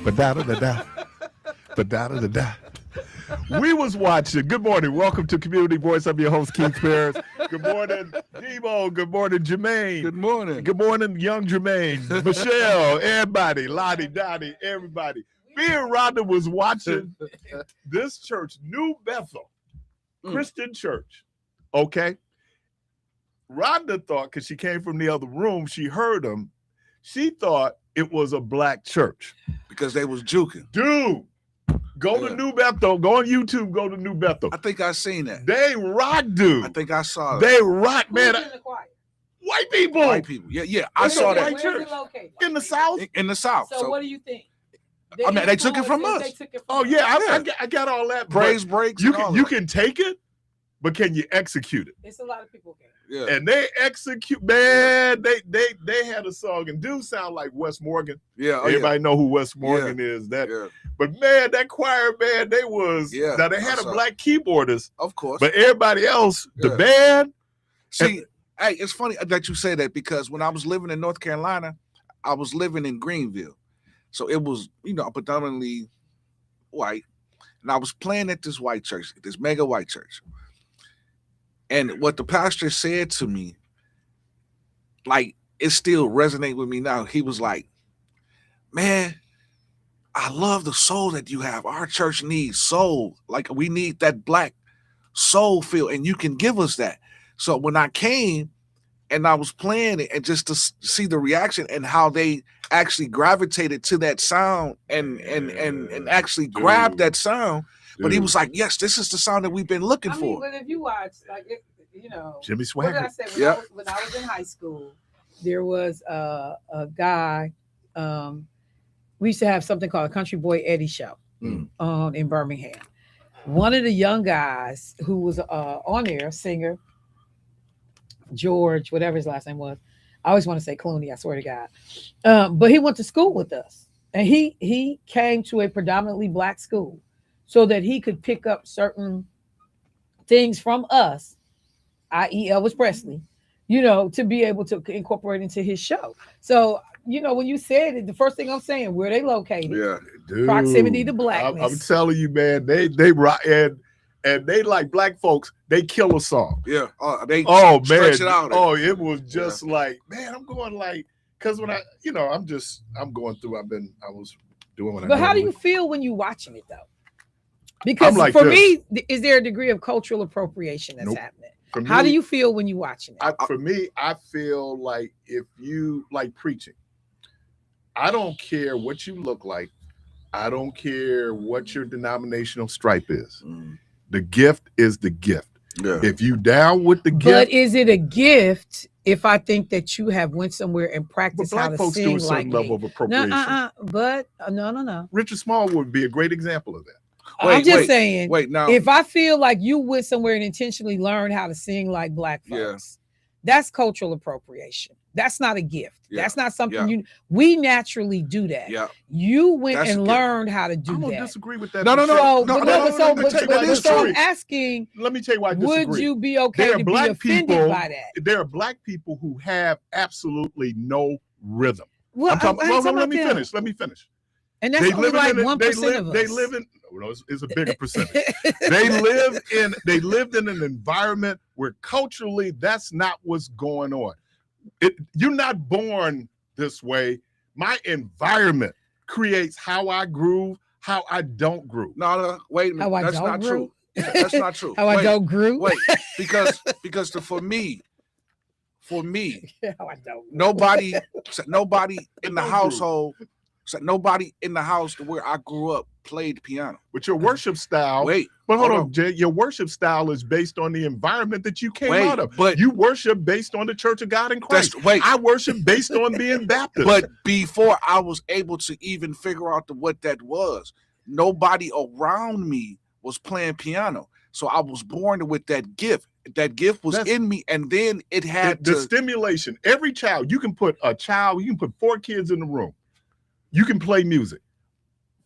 Ba-da-da-da-da. Ba-da-da-da-da. We was watching. Good morning. Welcome to Community Voice. I'm your host, Keith Parris. Good morning, Debo. Good morning, Jermaine. Good morning. Good morning, young Jermaine. Michelle, everybody. Lottie, Dottie, everybody. Me and Rhonda was watching this church, New Bethel Christian Church. Okay? Rhonda thought, because she came from the other room, she heard them. She thought it was a black church. Because they was juking. Dude, go to New Bethel. Go on YouTube. Go to New Bethel. I think I seen that. They rock, dude. I think I saw that. They rock, man. Who's in the choir? White people. White people. Yeah. I It's a saw white that. Where's church. it located? In the South. In the South. So what do you think? I mean, they took it from influence, us. they took it from Oh us. yeah, I got all that. Praise breaks. You and all you that. can take it, but can you execute it? It's a lot of people can. Yeah. And they execute, man. They had a song, and dude sound like Wes Morgan. Yeah. Oh, Everybody know who Wes Morgan is. That, yeah. but man, that choir, man, they was. Yeah, Now they had I a saw black keyboardist, Of course. but everybody else, the Yeah. band. See, hey, it's funny that you say that because when I was living in North Carolina, I was living in Greenville. So it was, predominantly white. And I was playing at this white church, this mega white church. And what the pastor said to me, like, it still resonates with me now. He was like, man, I love the soul that you have. Our church needs soul. Like, we need that black soul feel, and you can give us that. So when I came and I was playing it, and just to see the reaction and how they actually gravitated to that sound and actually grabbed that sound. But he was like, yes, this is the sound that we've been looking I mean, for. but if you watch, like, Jimmy what did I Swaggart. say? When I was in high school, there was a guy. We used to have something called a Country Boy Eddie show in Birmingham. One of the young guys who was on there, singer, George, whatever his last name was. I always want to say Clooney, I swear to God. But he went to school with us. And he came to a predominantly black school so that he could pick up certain things from us, i.e. Elvis Presley, to be able to incorporate into his show. So, when you said it, the first thing I'm saying, where they located, Yeah. Dude, proximity to blackness. I'm telling you, man, they rock, and they like black folks. They kill a song. Yeah. They man. stretch it out. Oh, it was just like, man, I'm going like, because when I'm going through. I was doing what I. But how do you feel when you're watching it though? Because like for this. me, is there a degree of cultural appropriation that's Nope. happening? For How me, do you feel when you're watching it? for me, I feel like if you like preaching, I don't care what you look like. I don't care what your denominational stripe is. The gift is the gift. Yeah. If you down with the But gift, is it a gift if I think that you have went somewhere and but practiced how black to folks do sing a certain like level me? of appropriation. No. Richard Small would be a great example of that. I'm just saying, Wait, now. if I feel like you went somewhere and intentionally learned how to sing like black Yeah. folks, that's cultural appropriation. That's not a gift. Yeah. That's not something Yeah. we naturally do that. Yeah. You went That's a and gift. learned how to do I'm gonna that. disagree with that. No, for no, sure. So, No, but no, no, no, but no, so, no, but, take but, that but so I'm history. asking, Let me tell you why I would disagree. you be okay There are to be black offended people. by that? There are black people who have absolutely no rhythm. Well, I'm talking, I ain't talking let me about them. finish. Let me finish. And that's only like 1% of us. They live in. No, it's a bigger percentage. They lived in an environment where culturally that's not what's going on. You're not born this way. My environment creates how I groove, how I don't groove. No, wait a minute. How I That's don't not groove? true. Yeah, that's not true. How I don't groove. Wait, because for me, How I don't. nobody in the Don't household, nobody in the house where I grew up played piano. But your worship style. Wait, But hold hold on, Jay. Your worship style is based on the environment that you came Wait, out of. but- You worship based on the Church of God in Christ. I worship based on being Baptist. But before I was able to even figure out what that was, nobody around me was playing piano. So I was born with that gift. That gift was in me, and then it had the stimulation. Every child, you can put 4 kids in the room. You can play music.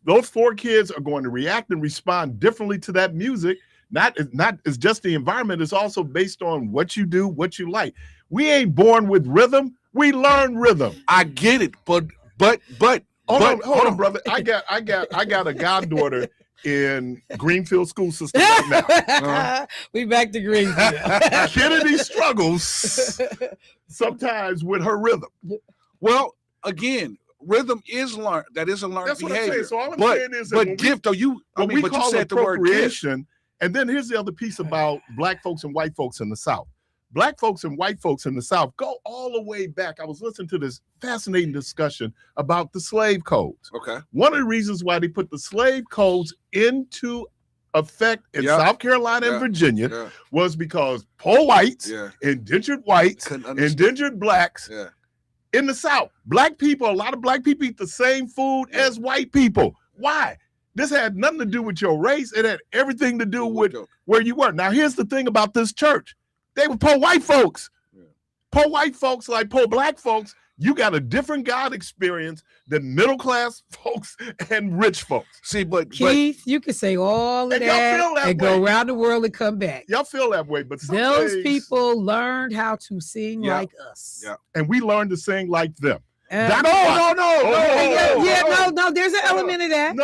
Those 4 kids are going to react and respond differently to that music. It's just the environment. It's also based on what you do, what you like. We ain't born with rhythm. We learn rhythm. I get it, but Hold on, brother. I got a goddaughter in Greenfield school system right now. We back to Greenfield. Kennedy struggles sometimes with her rhythm. Well, again, rhythm is learned. That is a learned That's what behavior. I'm saying. So all I'm but saying is that but when gift, though, you but you said the word gift. appropriation, and then here's the other piece about black folks and white folks in the South. Black folks and white folks in the South go all the way back. I was listening to this fascinating discussion about the slave codes. Okay. One of the reasons why they put the slave codes into effect in South Carolina and Virginia was because poor whites, indentured whites, indentured blacks in the South. Black people, a lot of black people eat the same food as white people. Why? This had nothing to do with your race. It had everything to do with where you were. Now, here's the thing about this church. They were poor white folks. Poor white folks, like poor black folks, you got a different God experience than middle class folks and rich folks. See, but Keith, you can say all of that and go around the world and come back. Y'all feel that way, but those people learned how to sing like us. Yeah. And we learned to sing like them. No. There's an element of that.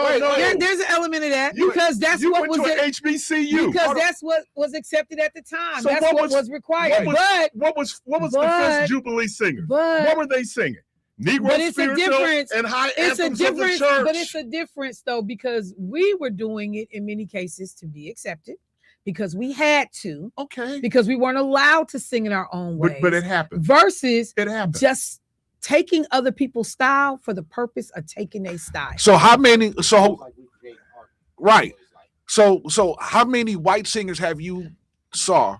There's an element of that because that's what was at HBCU. Because that's what was accepted at the time. So that's what was required. What was the first Jubilee singer? What were they singing? Negro but it's a difference and high it's a anthems difference, of the church. But it's a difference though because we were doing it in many cases to be accepted. Because we had to, because we weren't allowed to sing in our own way. But it happened. Versus it happened. Just taking other people's style for the purpose of taking their style. So how many? So right. So how many white singers have you saw,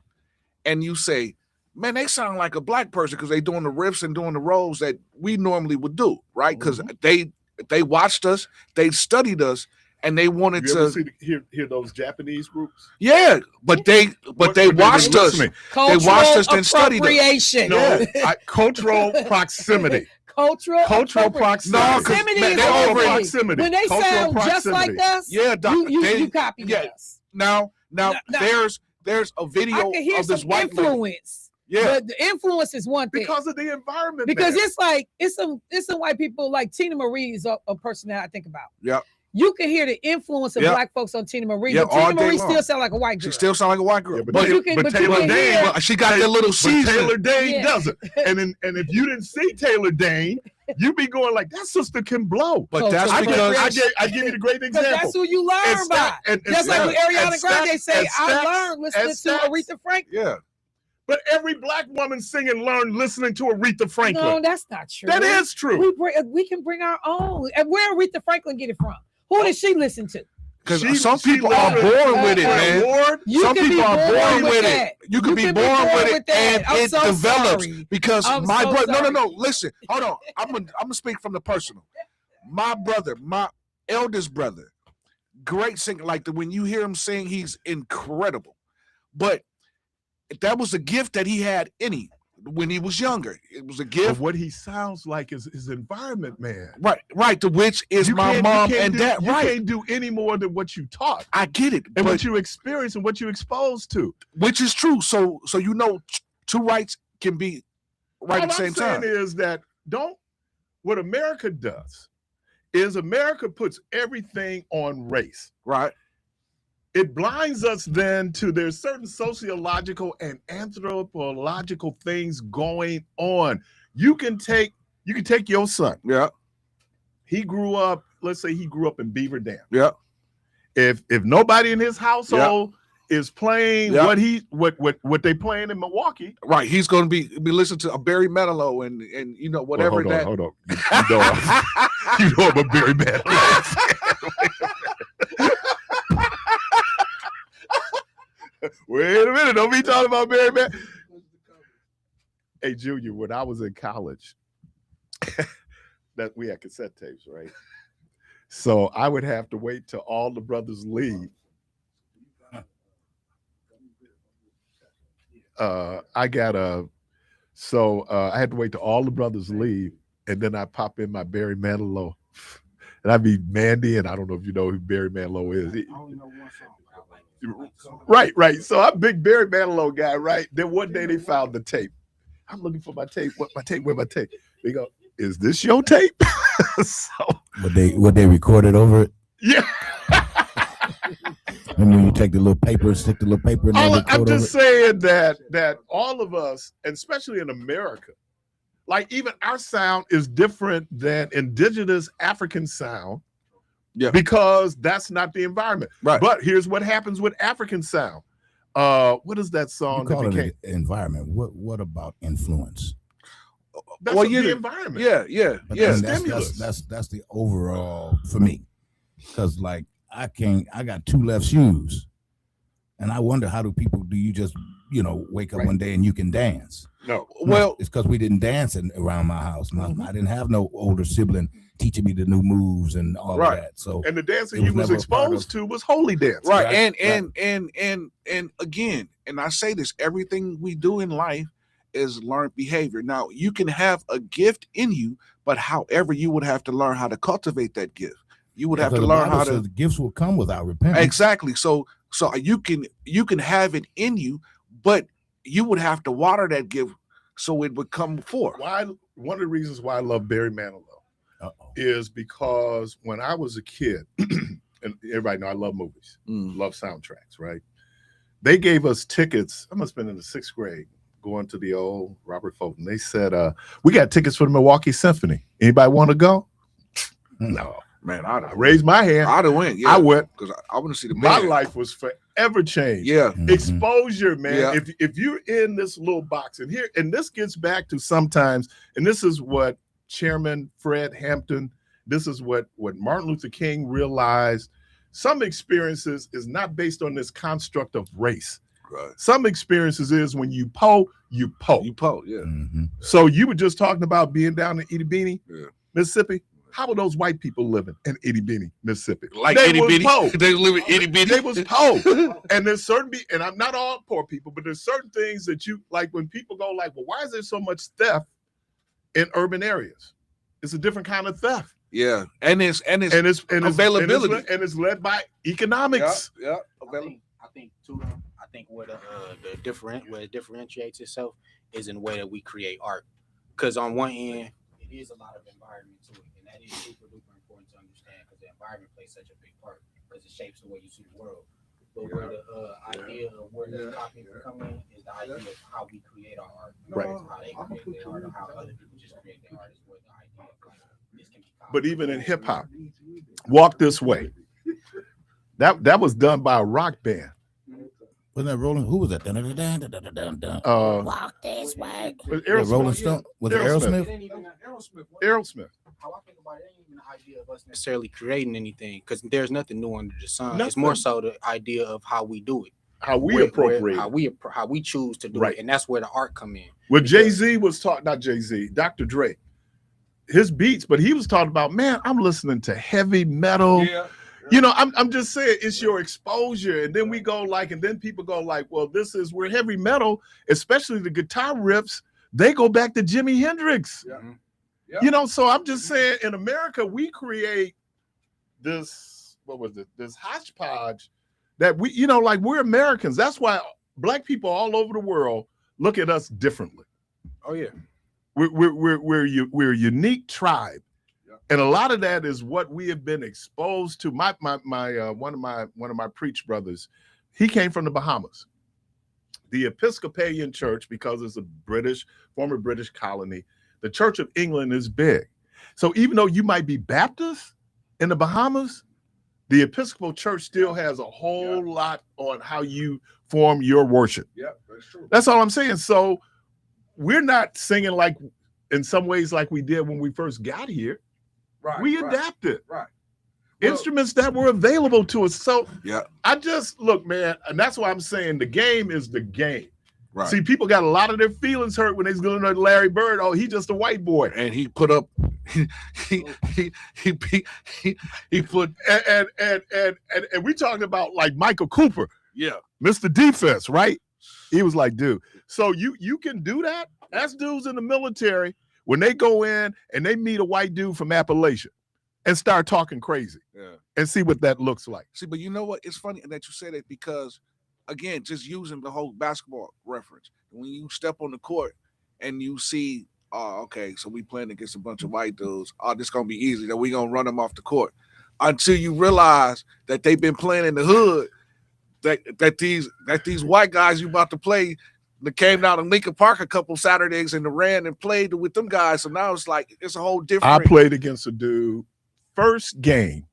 and you say, man, they sound like a black person because they doing the riffs and doing the roles that we normally would do, right? Because they watched us, they studied us, and they wanted to hear those Japanese groups. Yeah, but they watched us. They watched us and studied us. No, cultural proximity. Cultural proximity. No, proximity. When they sound just like us, you copy us. Now, there's a video of this white influence. But the influence is one thing because of the environment. Because it's like it's some white people like Tina Marie is a person that I think about. Yeah. You can hear the influence of black folks on Tina Marie. But Tina Marie still sound like a white girl. She still sound like a white girl. But Taylor Dane, she got that little season. Taylor Dane doesn't. And if you didn't see Taylor Dane, you'd be going like, that sister can blow. But that's because I give you the great example. That's who you learn by. Just like when Ariana Grande say, I learned listening to Aretha Franklin. Yeah. But every black woman singing learned listening to Aretha Franklin. No, that's not true. That is true. We can bring our own. And where Aretha Franklin get it from? Who did she listen to? Because some people are born with it, man. Some people are born with it. You can be born with it, and it develops. Because my brother, no. Listen, hold on. I'm gonna speak from the personal. My brother, my eldest brother, great singer. Like when you hear him sing, he's incredible. But that was a gift that he had when he was younger. It was a gift. But what he sounds like is his environment, man. Right. To which is my mom and dad. You can't do any more than what you taught. I get it. And what you experience and what you exposed to. Which is true. So two rights can be right at the same time. What I'm saying is that what America does is America puts everything on race. Right. It blinds us then to there's certain sociological and anthropological things going on. You can take your son. Yeah. He grew up, let's say he grew up in Beaver Dam. Yeah. If nobody in his household is playing what they playing in Milwaukee. Right. He's gonna be listening to a Barry Manilow and whatever hold on. You know I'm a Barry Manilow. Wait a minute, don't be talking about Barry Man. Hey, Junior, when I was in college, that we had cassette tapes, right? So I would have to wait till all the brothers leave. I had to wait till all the brothers leave, and then I pop in my Barry Manilow, and I'd be Mandy, and I don't know if you know who Barry Manilow is. I only know one song. Right. So I'm a big Barry Manilow guy, right? Then one day they found the tape. I'm looking for my tape. Where my tape? They go, is this your tape? So Would they record it over it? Yeah. And when you take the little paper, stick the little paper in there. I'm just saying that all of us, and especially in America, like even our sound is different than indigenous African sound. Yeah. Because that's not the environment. Right. But here's what happens with African sound. What is that song? You call it environment. What about influence? That's the environment. Yeah. That's the overall for me. Because like I got two left shoes, and I wonder do you just wake up one day and you can dance? No. Well, it's because we didn't dance around my house. I didn't have no older sibling teaching me the new moves and all of that. So and the dancing you was exposed to was holy dance. Right. And again, and I say this, everything we do in life is learned behavior. Now you can have a gift in you, but however, you would have to learn how to cultivate that gift. You would have to learn how to. The gifts will come without repentance. Exactly. So you can have it in you, but you would have to water that gift so it would come forth. One of the reasons why I love Barry Manilow is because when I was a kid, and everybody know I love movies, love soundtracks, right? They gave us tickets. I must have been in the 6th grade going to the old Robert Fulton. They said, we got tickets for the Milwaukee Symphony. Anybody want to go? No. Man, I raised my hand. I'd have went. Yeah, I went because I want to see the my band. life was forever changed. Yeah, exposure, man. Yeah. If you're in this little box, and this gets back to sometimes, and this is what Chairman Fred Hampton, this is what Martin Luther King realized. Some experiences is not based on this construct of race. Right. Some experiences is when you po, you po. You po, yeah. Mm-hmm. So you were just talking about being down in Itty Bitty, Mississippi. How were those white people living in Itty Bitty, Mississippi? Like they Itty was Bitty. po. They live in Itty Bitty. They was po. And there's and I'm not all poor people, but there's certain things that you like when people go like, well, why is there so much theft in urban areas? It's a different kind of theft. Yeah, and it's availability, and it's led by economics. Yeah. I think too. I think where it differentiates itself is in the way that we create art. Because on one end, it is a lot of environment to it, and that is super duper important to understand because the environment plays such a big part because it shapes the way you see the world. But where the idea of where the copy come in is the idea of how we create our art. Right. How they create their art, or how other people just create their art is where the idea of like this can be copied. But even in hip hop, Walk This Way. That was done by a rock band. Wasn't that Rolling? Who was that? Walk This Way. Rolling Stone. Was it Aerosmith? Aerosmith. How I think about it, ain't even the idea of us necessarily creating anything because there's nothing new under the sun. Nothing. It's more so the idea of how we do it, How we appropriate. how we choose to do Right. it, and that's where the art come in. Well, Jay-Z was talking, not Jay-Z, Dr. Dre, his beats, but he was talking about, man, I'm listening to heavy metal. Yeah. You know, I'm just saying it's your exposure. And then we go like, and then people go like, well, we're heavy metal, especially the guitar riffs, they go back to Jimi Hendrix. Yeah. Yeah. You know, so I'm just saying in America, we create this, this hodgepodge that we, like we're Americans. That's why Black people all over the world look at us differently. Oh yeah. We're a unique tribe. And a lot of that is what we have been exposed to. My one of my preach brothers, he came from the Bahamas. The Episcopalian Church, because it's a former British colony, the Church of England is big. So even though you might be Baptist in the Bahamas, the Episcopal Church still has a whole lot on how you form your worship. Yeah, that's true. That's all I'm saying. So we're not singing like in some ways like we did when we first got here. Right. We adapted. Right. Instruments that were available to us. So yeah, I just look, man, and that's why I'm saying the game is the game. Right. See, people got a lot of their feelings hurt when they're going to Larry Bird. Oh, he's just a white boy, and he put up, he put, and we talking about like Michael Cooper, yeah, Mr. Defense, right? He was like, dude. So you can do that. That's dudes in the military. When they go in and they meet a white dude from Appalachia and start talking crazy and see what that looks like. See, but you know what? It's funny that you say that because, again, just using the whole basketball reference, when you step on the court and you see oh, okay, so we playing against a bunch of white dudes. Oh, this gonna be easy. That we gonna run them off the court. Until you realize that they've been playing in the hood. That these white guys you about to play that came down to Lincoln Park a couple Saturdays and ran and played with them guys. So now it's like it's a whole different. I played against a dude first game,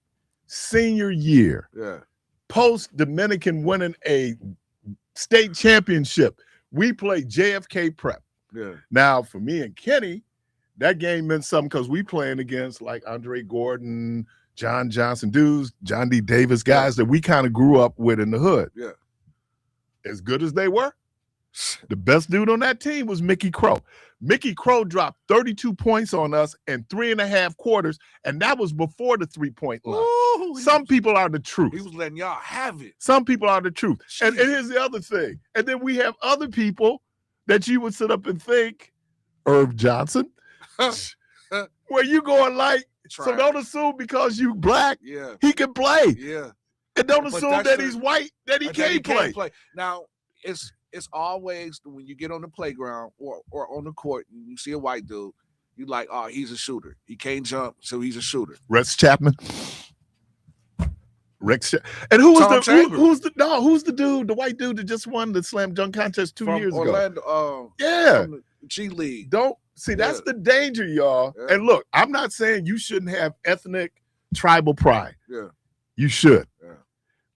senior year, post Dominican winning a state championship. We played JFK Prep. Yeah. Now for me and Kenny, that game meant something because we playing against like Andre Gordon, John Johnson dudes, John D. Davis guys that we kind of grew up with in the hood. Yeah. As good as they were, the best dude on that team was Mickey Crow. Mickey Crow dropped 32 points on us in 3.5 quarters, and that was before the 3-point line. Ooh, Some people are the truth. He was letting y'all have it. Some people are the truth. And here's the other thing. And then we have other people that you would sit up and think, Irv Johnson, where you going like, so don't assume because you black, he can play. Yeah. And don't assume that he's white, that he can't play. Now, it's always when you get on the playground or on the court and you see a white dude, you like, oh, he's a shooter. He can't jump, so he's a shooter. Rex Chapman. And who was who's the dude, the white dude that just won the slam dunk contest 2 years ago? From the G League. Don't see that's the danger, y'all. Yeah. And look, I'm not saying you shouldn't have ethnic tribal pride. Yeah. You should. Yeah.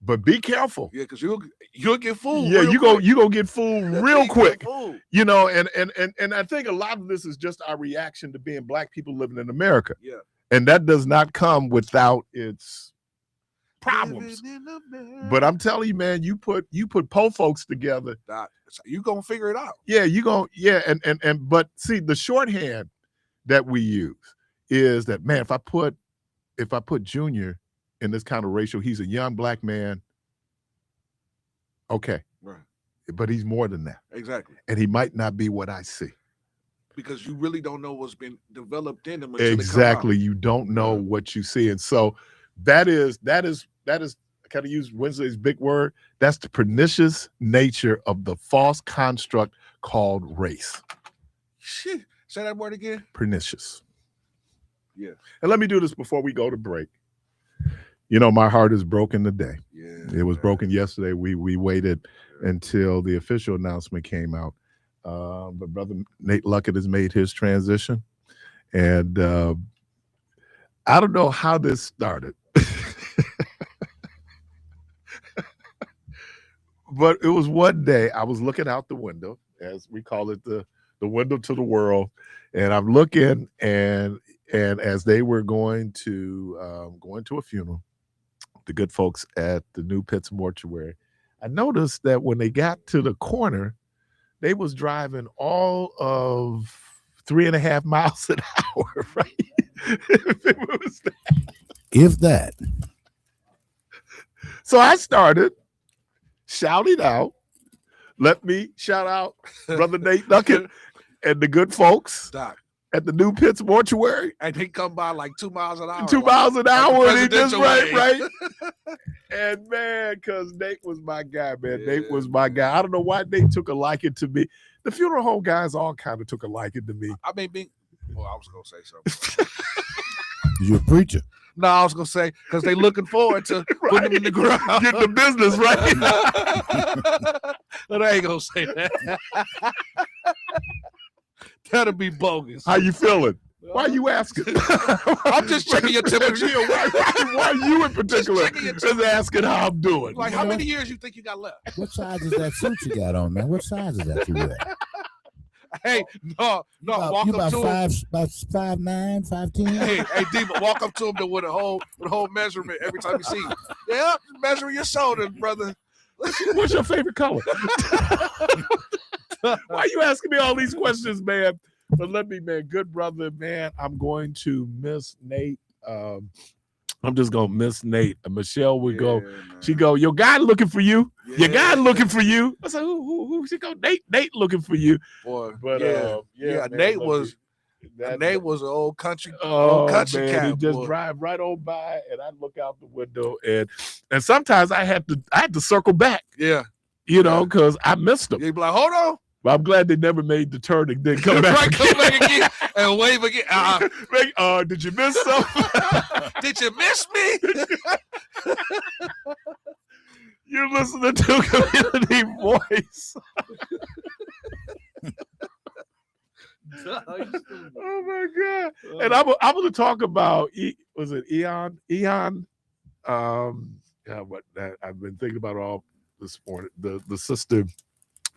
But be careful. Yeah, because you'll get fooled. Yeah, you gonna get fooled real quick. You know, and I think a lot of this is just our reaction to being black people living in America. Yeah. And that does not come without its problems. But I'm telling you, man, you put po folks together, you gonna figure it out. Yeah, you gonna and but see the shorthand that we use is that, man, if I put Junior in this kind of ratio, he's a young black man. Okay. Right. But he's more than that. Exactly. And he might not be what I see. Because you really don't know what's been developed in him. Exactly. You don't know what you see. And so that is I kind of use Wednesday's big word. That's the pernicious nature of the false construct called race. Shit. Say that word again. Pernicious. Yeah. And let me do this before we go to break. You know, my heart is broken today. Yeah. It was broken yesterday. We waited until the official announcement came out. But Brother Nate Luckett has made his transition. And I don't know how this started. But it was one day I was looking out the window, as we call it, the window to the world. And I'm looking, and as they were going to a funeral, the good folks at the New Pitts Mortuary, I noticed that when they got to the corner, they was driving all of 3.5 miles an hour, right? If that. So I started shouting out. Let me shout out Brother Nate Luckett and the good folks at the New Pitts Mortuary. And they come by like 2 miles an hour. 2 miles an hour, and he just right. And man, because Nate was my guy, man. Yeah, Nate was my guy. I don't know why Nate took a liking to me. The funeral home guys all kind of took a liking to me. I mean, I was gonna say something. You're a preacher. No, I was gonna say because they looking forward to putting them in the ground, getting the business right. But I ain't gonna say that. That'll be bogus. How you feeling? Why are you asking? I'm just checking your temperature. Why you in particular just asking how I'm doing? Like, how many years you think you got left? What size is that suit you got on, man? What size is that you wear? Hey, no, walk up to him. About 5'9", 5'10". Hey, Diva, walk up to him with a whole measurement every time you see him. Yeah, measure your shoulders, brother. What's your favorite color? Why are you asking me all these questions, man? But let me, man, good brother, man. I'm going to miss Nate. I'm just gonna miss Nate. And Michelle would go. Man. She go, your guy looking for you. Yeah. Your guy looking for you. I said, who? She go, Nate looking for you. Boy, but man, Nate was an old country man, cat. He just drive right on by, and I look out the window, and sometimes I had to circle back. Yeah, you know, because I missed him. You'd be like, hold on. But I'm glad they never made the turn and then come back. Right, come back again and wave again. Did you miss something? Did you miss me? You're listening to Community Voice. Oh my God! And I'm going to talk about was it Eon? What that I've been thinking about all this morning. The sister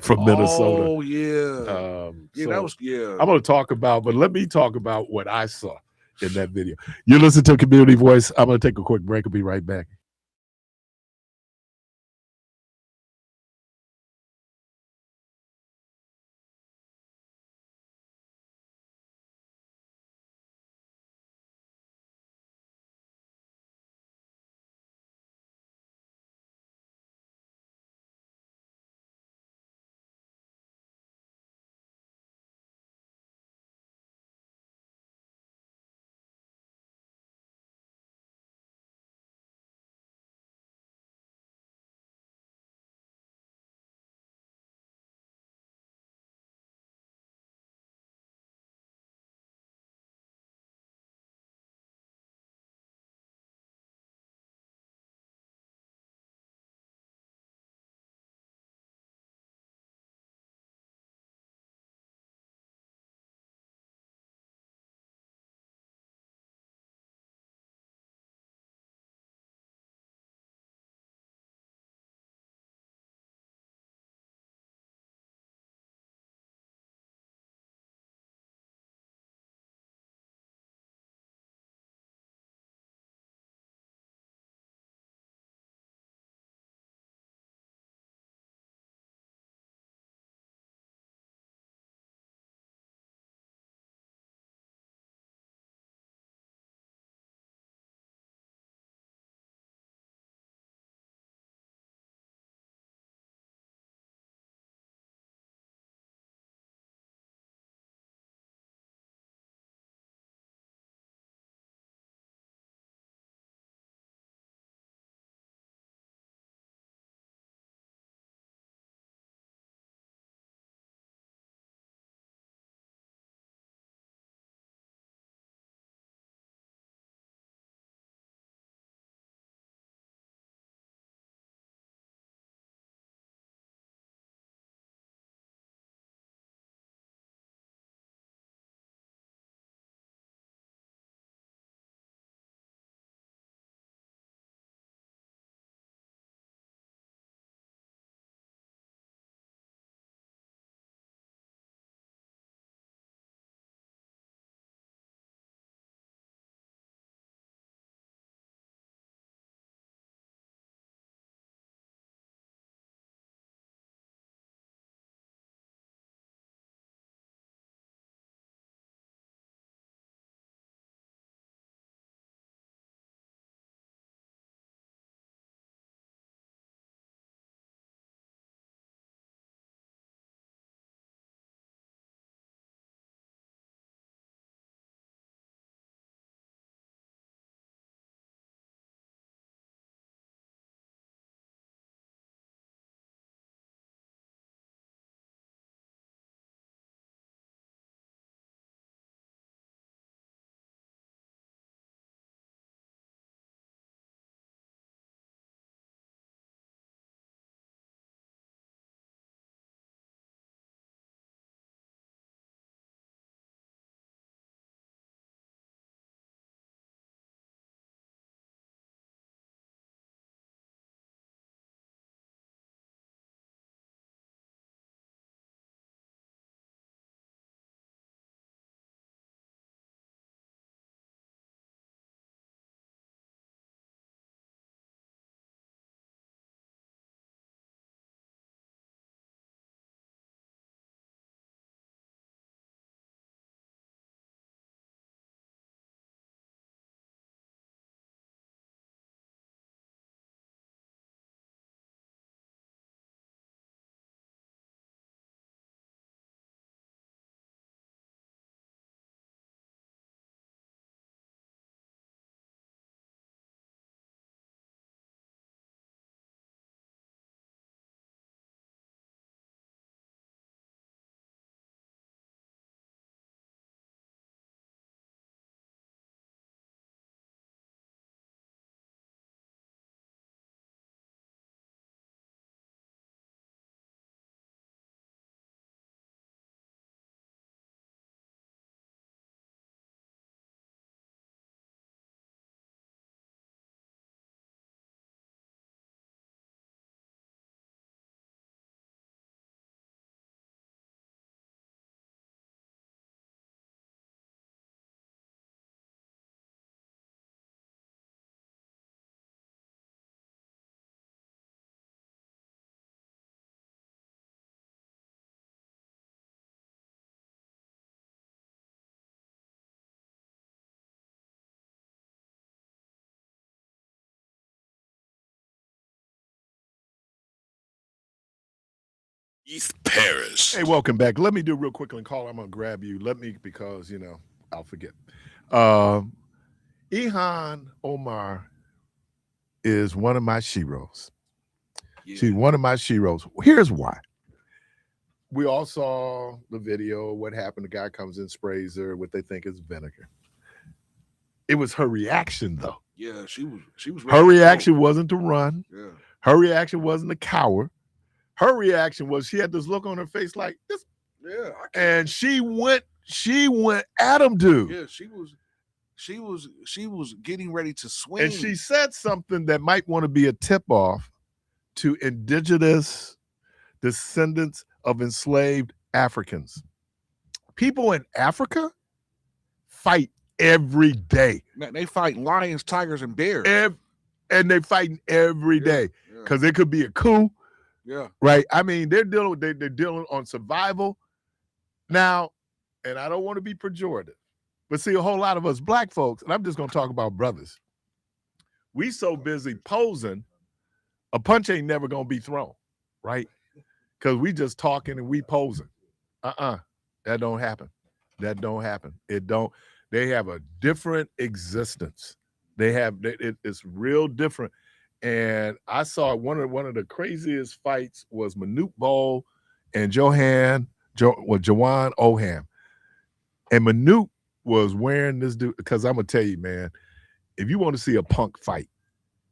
from Minnesota. Oh yeah. That was I'm going to talk about, but let me talk about what I saw in that video. You listen to Community Voice. I'm going to take a quick break. I'll be right back. East Parris. Hey, welcome back. Let me do real quickly and call. I'm gonna grab you. Because I'll forget. Ihan Omar is one of my sheroes. Yeah. She's one of my sheroes. Here's why. We all saw the video. What happened? The guy comes in, sprays her, what they think is vinegar. It was her reaction, though. Yeah, she was. Her reaction wasn't to run. Yeah. Her reaction wasn't to cower. Her reaction was she had this look on her face like this. Yeah. And she went at him, dude. Yeah, she was getting ready to swing. And she said something that might want to be a tip-off to indigenous descendants of enslaved Africans. People in Africa fight every day. Man, they fight lions, tigers, and bears. And they fighting every day. Because it could be a coup. Yeah. Right. I mean, they're dealing on survival now, and I don't want to be pejorative, but see, a whole lot of us black folks, and I'm just gonna talk about brothers. We so busy posing, a punch ain't never gonna be thrown, right? Because we just talking and we posing. That don't happen. That don't happen. It don't. They have a different existence. It's real different. And I saw one of the craziest fights was Manute Bol and Joanne Oham. And Manute was wearing this dude, because I'm gonna tell you, man, if you want to see a punk fight,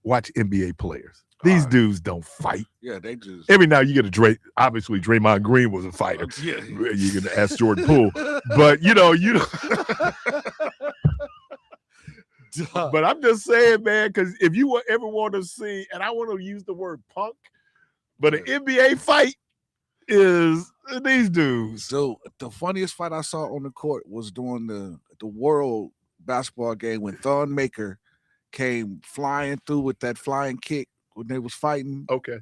watch NBA players. These dudes don't fight. Yeah, they just every now you get a Drake. Obviously, Draymond Green was a fighter. Yeah. You're gonna ask Jordan Poole, but you know. But I'm just saying, man, because if you ever want to see, and I want to use the word punk, but an NBA fight is these dudes. So the funniest fight I saw on the court was during the World Basketball game when Thon Maker came flying through with that flying kick when they was fighting. Okay.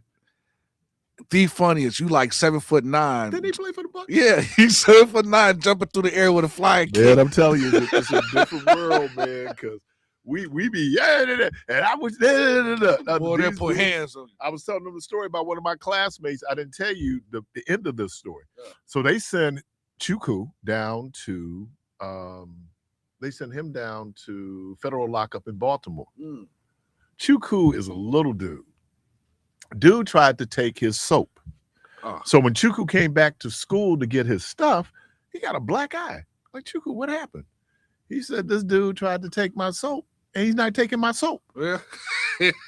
The funniest, you like 7'9". Didn't he play for the Bucks? Yeah, he's 7'9", jumping through the air with a flying kick. Man, I'm telling you, it's a different world, man, because we be and I was Boy, they put hands on you. I was telling them the story about one of my classmates. I didn't tell you the end of this story. Yeah. So they send Chuku down to they sent him down to federal lockup in Baltimore. Chuku is a little dude. Dude tried to take his soap. So when Chuku came back to school to get his stuff, he got a black eye. Like, Chuku, what happened? He said, this dude tried to take my soap, and he's not taking my soap. Yeah,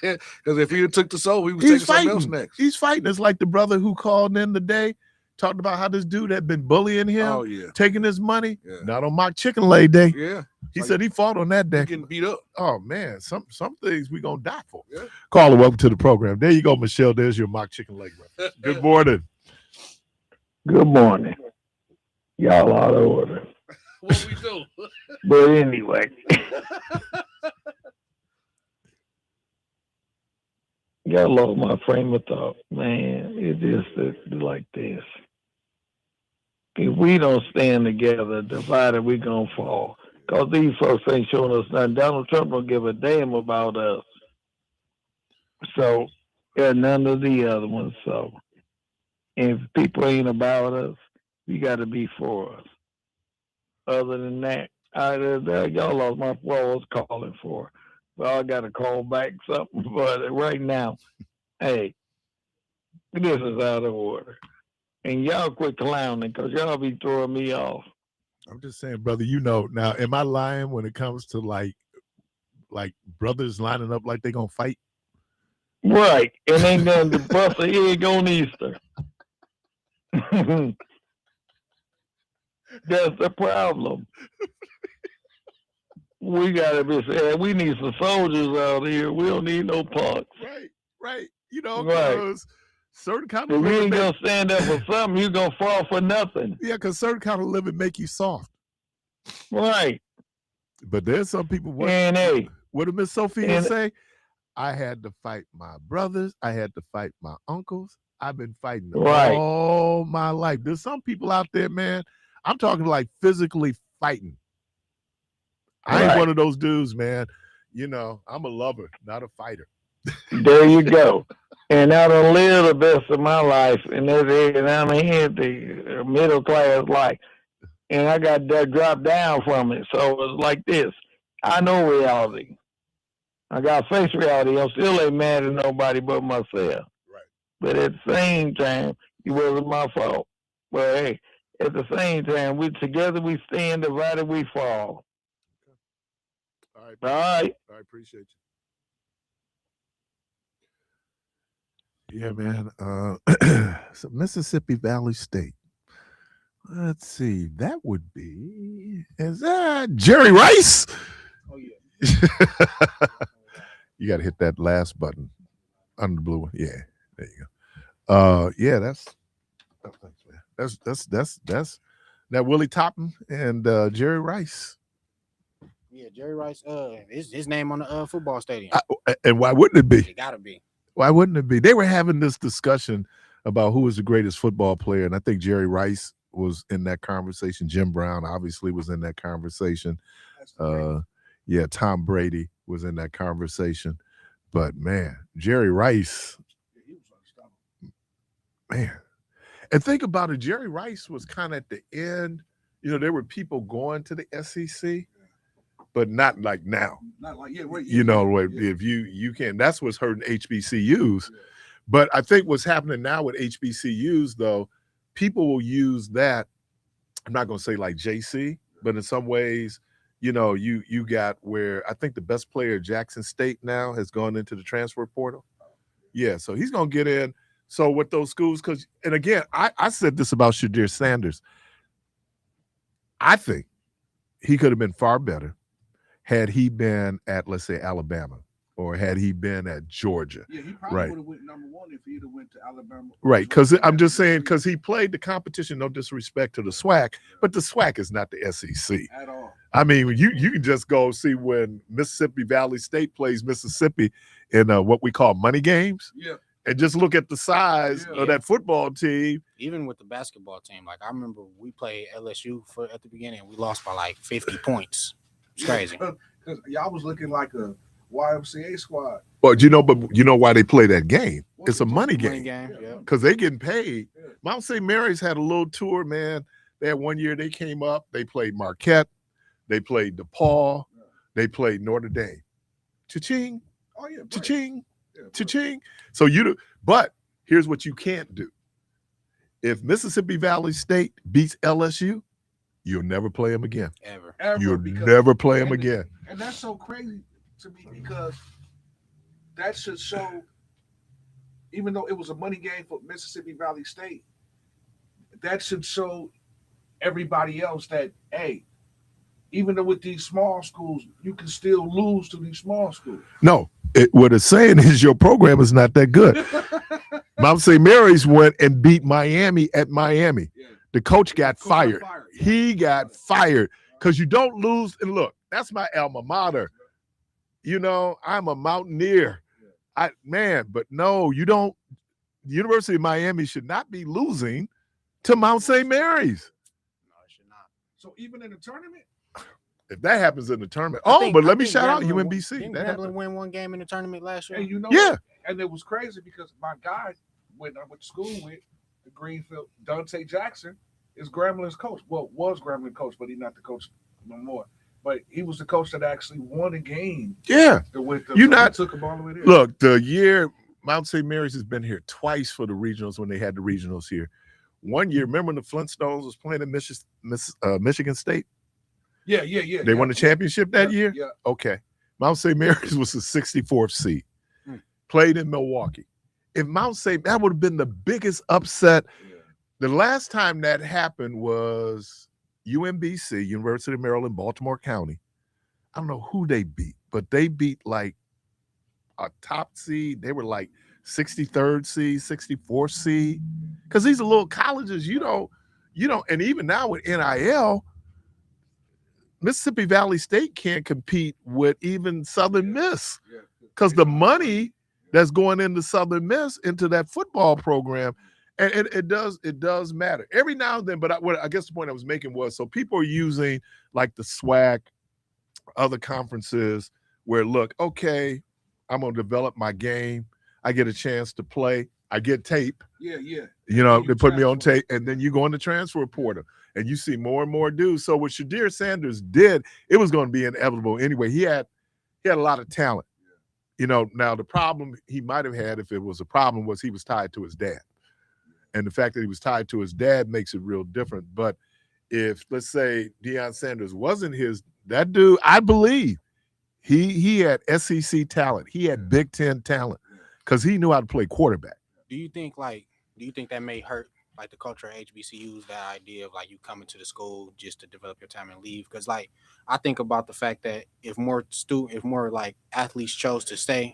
because if he took the soap, he was taking something else next. He's fighting. It's like the brother who called in today, talked about how this dude had been bullying him, taking his money. Yeah. Not on mock chicken leg day. Yeah, he said he fought on that day. Getting beat up. Oh man, some things we gonna die for. Yeah. Caller, welcome to the program. There you go, Michelle. There's your mock chicken leg reference. Good morning. Good morning. Y'all out of order. What we do? But anyway, y'all lost my frame of thought, man. It just like this. If we don't stand together, divided, we gonna fall. Cause these folks ain't showing us nothing. Donald Trump don't give a damn about us. So, yeah, none of the other ones. So, if people ain't about us, we got to be for us. Other than that, y'all lost my what I was calling for. Well, I got to call back something, but right now, hey, this is out of order. And y'all quit clowning because y'all be throwing me off. I'm just saying, brother, now, am I lying when it comes to like brothers lining up like they gonna fight? Right. And ain't nothing to bust a egg on Easter. That's the problem. We gotta be saying we need some soldiers out here. We don't need no punks. Right. Right. Certain kind of living. You ain't gonna stand up for something, you're gonna fall for nothing. Yeah, because certain kind of living make you soft. Right. But there's some people. What did Miss Sophia say? I had to fight my brothers. I had to fight my uncles. I've been fighting all my life. There's some people out there, man. I'm talking like physically fighting. I ain't one of those dudes, man. I'm a lover, not a fighter. There you go. And I done lived the best of my life, and I'm in the middle class life, and I got that dropped down from it. So it's like this. I know reality. I got face reality. I still ain't mad at nobody but myself. Right. But at the same time, it wasn't my fault. But hey, at the same time, we together we stand, divided we fall. All right. All right. I appreciate you. Yeah, man. So Mississippi Valley State. Let's see. That would be is that Jerry Rice? Oh yeah. You got to hit that last button under the blue one. Yeah, there you go. Yeah, that's thanks, man. That's that Willie Toppin and Jerry Rice. Yeah, Jerry Rice. His name on the football stadium. And why wouldn't it be? It gotta be. Why wouldn't it be? They were having this discussion about who was the greatest football player, and I think Jerry Rice was in that conversation. Jim Brown obviously was in that conversation. Yeah, Tom Brady was in that conversation. But man, Jerry Rice, man. And think about it, Jerry Rice was kind of at the end. You know, there were people going to the SEC, but not like now. Not like You know, if you can, that's what's hurting HBCUs. Yeah. But I think what's happening now with HBCUs, though, people will use that. I'm not going to say like JC, but in some ways, you know, you got where I think the best player at Jackson State now has gone into the transfer portal. Yeah, so he's going to get in. So with those schools, because, and again, I said this about Shadir Sanders. I think he could have been far better had he been at, let's say, Alabama, or had he been at Georgia. Yeah, he probably Right. would have went number one if he'd have went to Alabama. Right, because I'm just saying, because he played the competition, no disrespect to the SWAC, but the SWAC is not the SEC. At all. I mean, you can just go see when Mississippi Valley State plays Mississippi in what we call money games. Yeah. And just look at the size of that football team. Even with the basketball team, like I remember we played LSU at the beginning, and we lost by like 50 points. It's crazy. Because y'all was looking like a YMCA squad. Well, you know why they play that game? It's a money Money game game, yeah. because they getting paid. Yeah. Mount St. Mary's had a little tour, man. They had 1 year they came up. They played Marquette. They played DePaul. Yeah. They played Notre Dame. Cha-ching, Oh yeah, cha-ching, yeah, cha-ching. So but here's what you can't do. If Mississippi Valley State beats LSU, you'll never play them again. Ever. You'll because- never play them and- again. And that's so crazy to me because that should show, even though it was a money game for Mississippi Valley State, that should show everybody else that, hey, even though with these small schools, you can still lose to these small schools. No, what it's saying is your program is not that good. Mount St. Mary's went and beat Miami at Miami. Yeah. The coach got Coach got fired. fired. He got fired because you don't lose. And look, that's my alma mater. You know, I'm a Mountaineer. But no, you don't. The University of Miami should not be losing to Mount St. Mary's. No, it should not. So even in the tournament, If that happens in the tournament. I but let me think shout out Grambling won- UMBC. Didn't That Grambling happened. win one game in the tournament last year? and you know, Yeah. and it was crazy because my guy, when I went to school with the Greenfield, Dante Jackson, is Grambling's coach. Well, was Grambling coach, but he's not the coach no more. But he was the coach that actually won a game. Yeah. Took him all the way there. Look, the year Mount St. Mary's has been here twice for the regionals when they had the regionals here. 1 year, remember when the Flintstones was playing at Michigan State? Yeah. They won the championship that year? Yeah. Okay. Mount St. Mary's was the 64th seed. Mm. Played in Milwaukee. If Mount St. that would have been the biggest upset. Yeah. The last time that happened was UMBC, University of Maryland, Baltimore County. I don't know who they beat, but they beat like a top seed. They were like 63rd seed, 64th seed. Because these are little colleges, you know, and even now with NIL, Mississippi Valley State can't compete with even Southern Miss Yeah. because the money that's going into Southern Miss into that football program, and it does matter every now and then. But I guess the point I was making was, so people are using like the SWAC, other conferences where, look, okay, I'm gonna develop my game. I get a chance to play. I get tape. Yeah. You know, You they put me on transfer. tape, and then you go in the transfer portal, and you see more and more dudes. So what Shadir Sanders did, it was going to be inevitable anyway. He had a lot of talent. You know, now the problem he might have had, if it was a problem, was he was tied to his dad. And the fact that he was tied to his dad makes it real different. But if, let's say, Deion Sanders wasn't that dude, I believe he had SEC talent. He had Big Ten talent because he knew how to play quarterback. Do you think that may hurt like the culture of HBCUs, that idea of like you coming to the school just to develop your time and leave? Because like I think about the fact that if more like athletes chose to stay,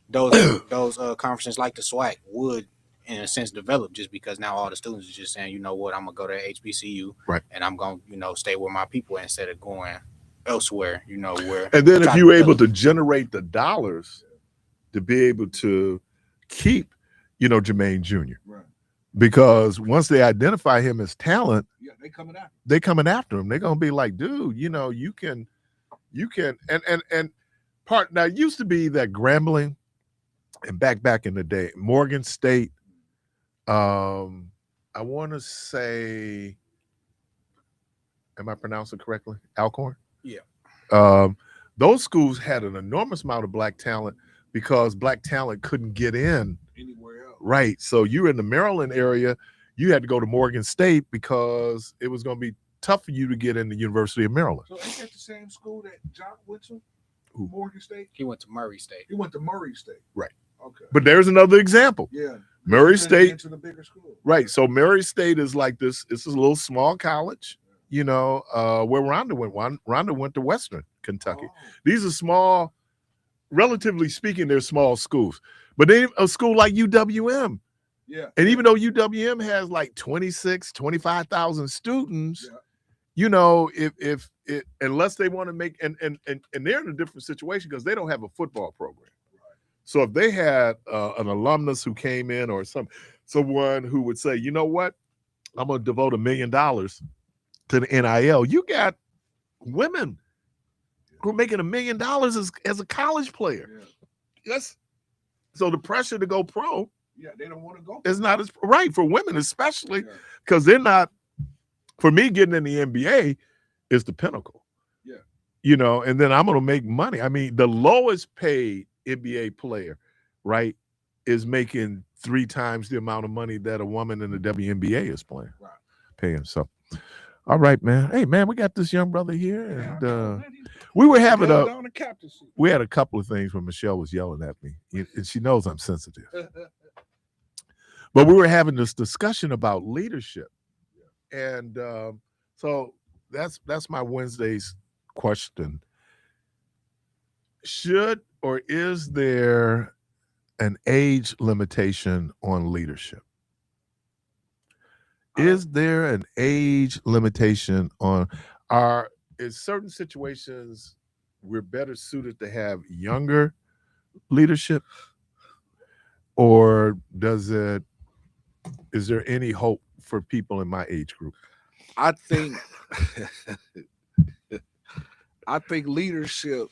those conferences like the SWAC would in a sense develop, just because now all the students are just saying, you know what, I'm gonna go to HBCU, right, and I'm gonna stay with my people instead of going elsewhere. You know where. And then if you're able to generate the dollars to be able to keep, Jermaine Jr. Right. Because once they identify him as talent, they coming after him. They're gonna be like, dude, you can and part now it used to be that Grambling and back in the day, Morgan State, I want to say, am I pronouncing it correctly? Alcorn? Yeah. Those schools had an enormous amount of black talent because black talent couldn't get in anywhere else. Right. So you're in the Maryland area, you had to go to Morgan State because it was going to be tough for you to get in the University of Maryland. So ain't that the same school that Jock went to? Morgan State? He went to Murray State. He went to Murray State. Right. Okay. But there's another example. Yeah. Murray State. Into the bigger school. Right. So Murray State is like this. It's a little small college, where Rhonda went. Rhonda went to Western Kentucky. Oh. These are small, relatively speaking, they're small schools. But then a school like UWM. Yeah. And even though UWM has like 25,000 students, if unless they want to make and they're in a different situation because they don't have a football program. Right. So if they had an alumnus who came in or someone who would say, you know what, I'm going to devote $1 million to the NIL. You got women who are making $1 million as a college player. Yeah. Yes. So the pressure to go pro. Yeah, they don't want to go. It's not as right for women, especially because they're not. For me, getting in the NBA is the pinnacle. Yeah, and then I'm going to make money. I mean, the lowest paid NBA player, right, is making 3 times the amount of money that a woman in the WNBA is paying. So, all right, man. Hey, man, we got this young brother here, and we were having we had a couple of things when Michelle was yelling at me, and she knows I'm sensitive. But we were having this discussion about leadership. And so that's my Wednesday's question. Should or is there an age limitation on leadership? Is there an age limitation on in certain situations we're better suited to have younger leadership? Or is there any hope for people in my age group? I think leadership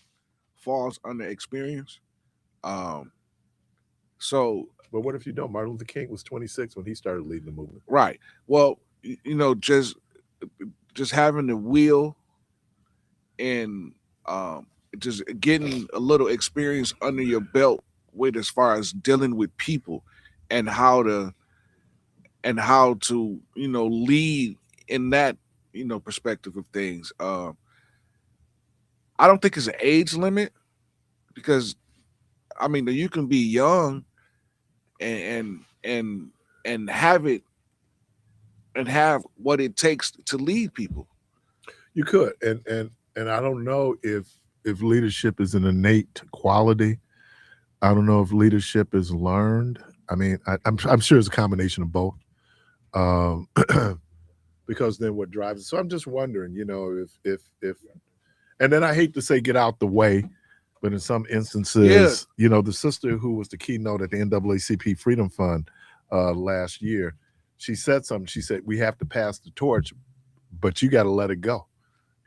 falls under experience. So, but what if you don't? Martin Luther King was 26 when he started leading the movement. Right. Well, just having the will and just getting a little experience under your belt with as far as dealing with people and how to lead in that perspective of things. I don't think it's an age limit because I mean you can be young and have it and have what it takes to lead people. You could, and I don't know if leadership is an innate quality. I don't know if leadership is learned. I mean, I'm sure it's a combination of both. Because then what drives it. So I'm just wondering, if and then I hate to say get out the way, but in some instances, the sister who was the keynote at the NAACP Freedom Fund last year, she said something. She said, we have to pass the torch, but you got to let it go.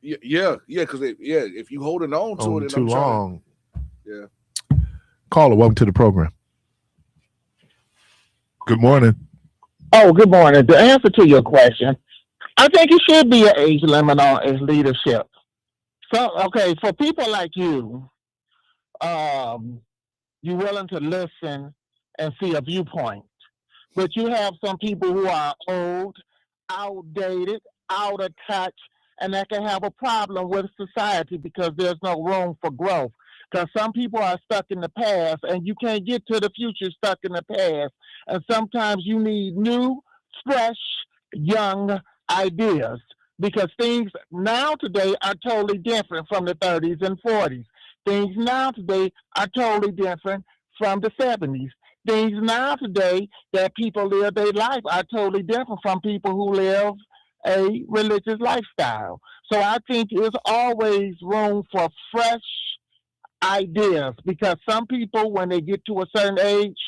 Yeah, because if you holding on to it too long. Yeah. Caller, welcome to the program. Good morning. Oh, good morning. The answer to your question, I think it should be an age limit on its leadership. So, okay, for people like you, um, you're willing to listen and see a viewpoint. But you have some people who are old, outdated, out of touch, and that can have a problem with society because there's no room for growth. Because some people are stuck in the past, and you can't get to the future stuck in the past. And sometimes you need new, fresh, young ideas because things now today are totally different from the 30s and 40s. Things now today are totally different from the 70s. Things now today that people live their life are totally different from people who live a religious lifestyle. So I think there's always room for fresh ideas because some people, when they get to a certain age,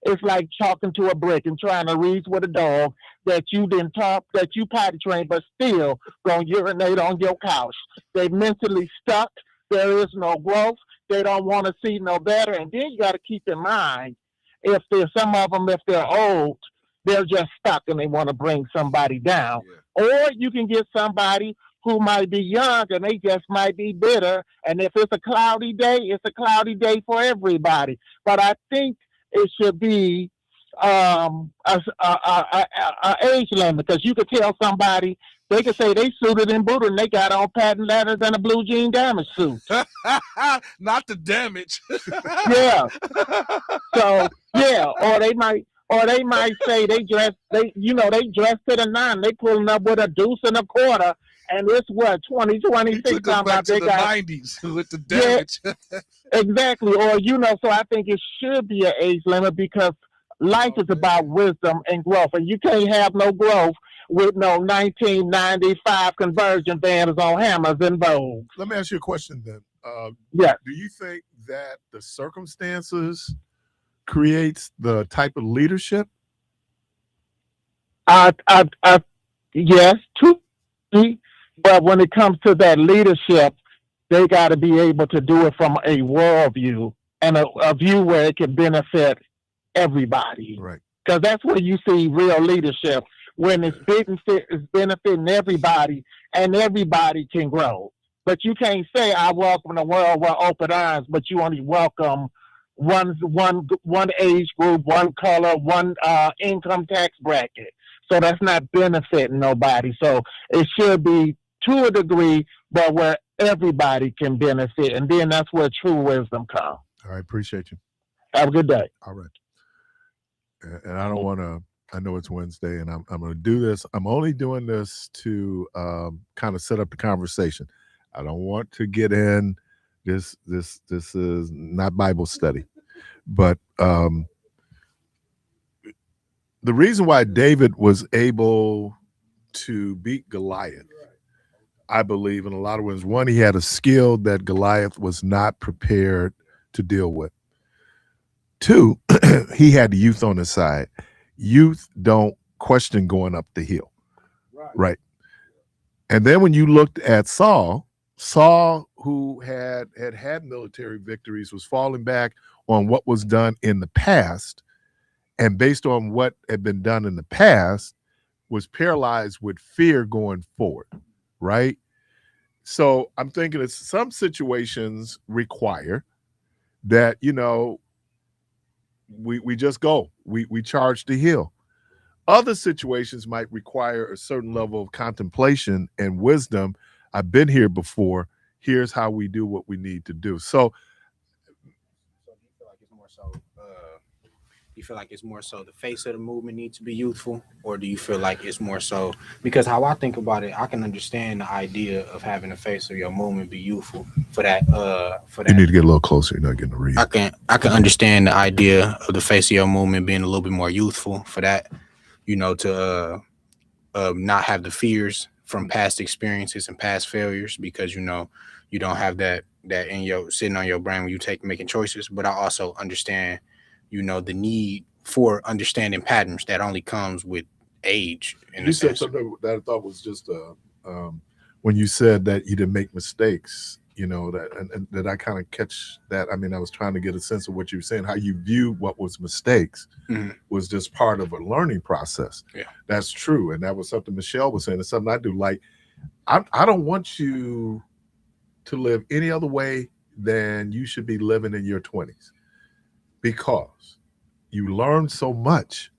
it's like talking to a brick and trying to reach with a dog that you didn't talk, that you potty trained, but still gonna urinate on your couch. They mentally stuck. There is no growth. They don't want to see no better. And then you got to keep in mind, if there's some of them, if they're old, they're just stuck and they want to bring somebody down. Yeah. Or you can get somebody who might be young and they just might be bitter. And if it's a cloudy day, it's a cloudy day for everybody. But I think it should be a age limit because you could tell somebody they could say they suited and booted and they got on patent leathers and a blue jean damage suit. Not the damage. Yeah. So yeah, or they might say they dress to the nine. They pulling up with a deuce and a quarter, and it's what 2026. Took us back to the 90s with the damage. Yeah, exactly. Or so I think it should be an age limit because life is about wisdom and growth, and you can't have no growth with no 1995 conversion bands on hammers and Vogue. Let me ask you a question then. Yeah. Do you think that the circumstances creates the type of leadership? Yes, but when it comes to that leadership, they got to be able to do it from a worldview and a view where it can benefit everybody. Right. Because that's where you see real leadership when it's benefiting everybody and everybody can grow. But you can't say I welcome the world with open arms, but you only welcome one age group, one color, one income tax bracket. So that's not benefiting nobody. So it should be to a degree, but where everybody can benefit, and then that's where true wisdom comes. All right, appreciate you. Have a good day. All right. And I don't want to. I know it's Wednesday, and I'm going to do this. I'm only doing this to kind of set up the conversation. I don't want to get in. This is not Bible study, but the reason why David was able to beat Goliath, I believe, in a lot of ways, one, he had a skill that Goliath was not prepared to deal with. Two, he had the youth on his side. Youth don't question going up the hill, right? And then when you looked at Saul, who had military victories, was falling back on what was done in the past, and based on what had been done in the past, was paralyzed with fear going forward, right? So I'm thinking that some situations require that, we just go, we charge the hill. Other situations might require a certain level of contemplation and wisdom. I've been here before. Here's how we do what we need to do. So do you feel like it's more so the face of the movement needs to be youthful, or do you feel like it's more so, because how I think about it, I can understand the idea of having the face of your movement be youthful for that. You need to get a little closer. You're not getting a read. I can understand the idea of the face of your movement being a little bit more youthful for that, to not have the fears from past experiences and past failures, because you don't have that in your sitting on your brain when you making choices. But I also understand the need for understanding patterns that only comes with age. You said something that I thought was just when you said that you didn't make mistakes, you know, and that I kind of catch that. I mean, I was trying to get a sense of what you were saying, how you view what was mistakes was just part of a learning process. Yeah. That's true. And that was something Michelle was saying. It's something I do. Like, I don't want you to live any other way than you should be living in your 20s, because you learn so much,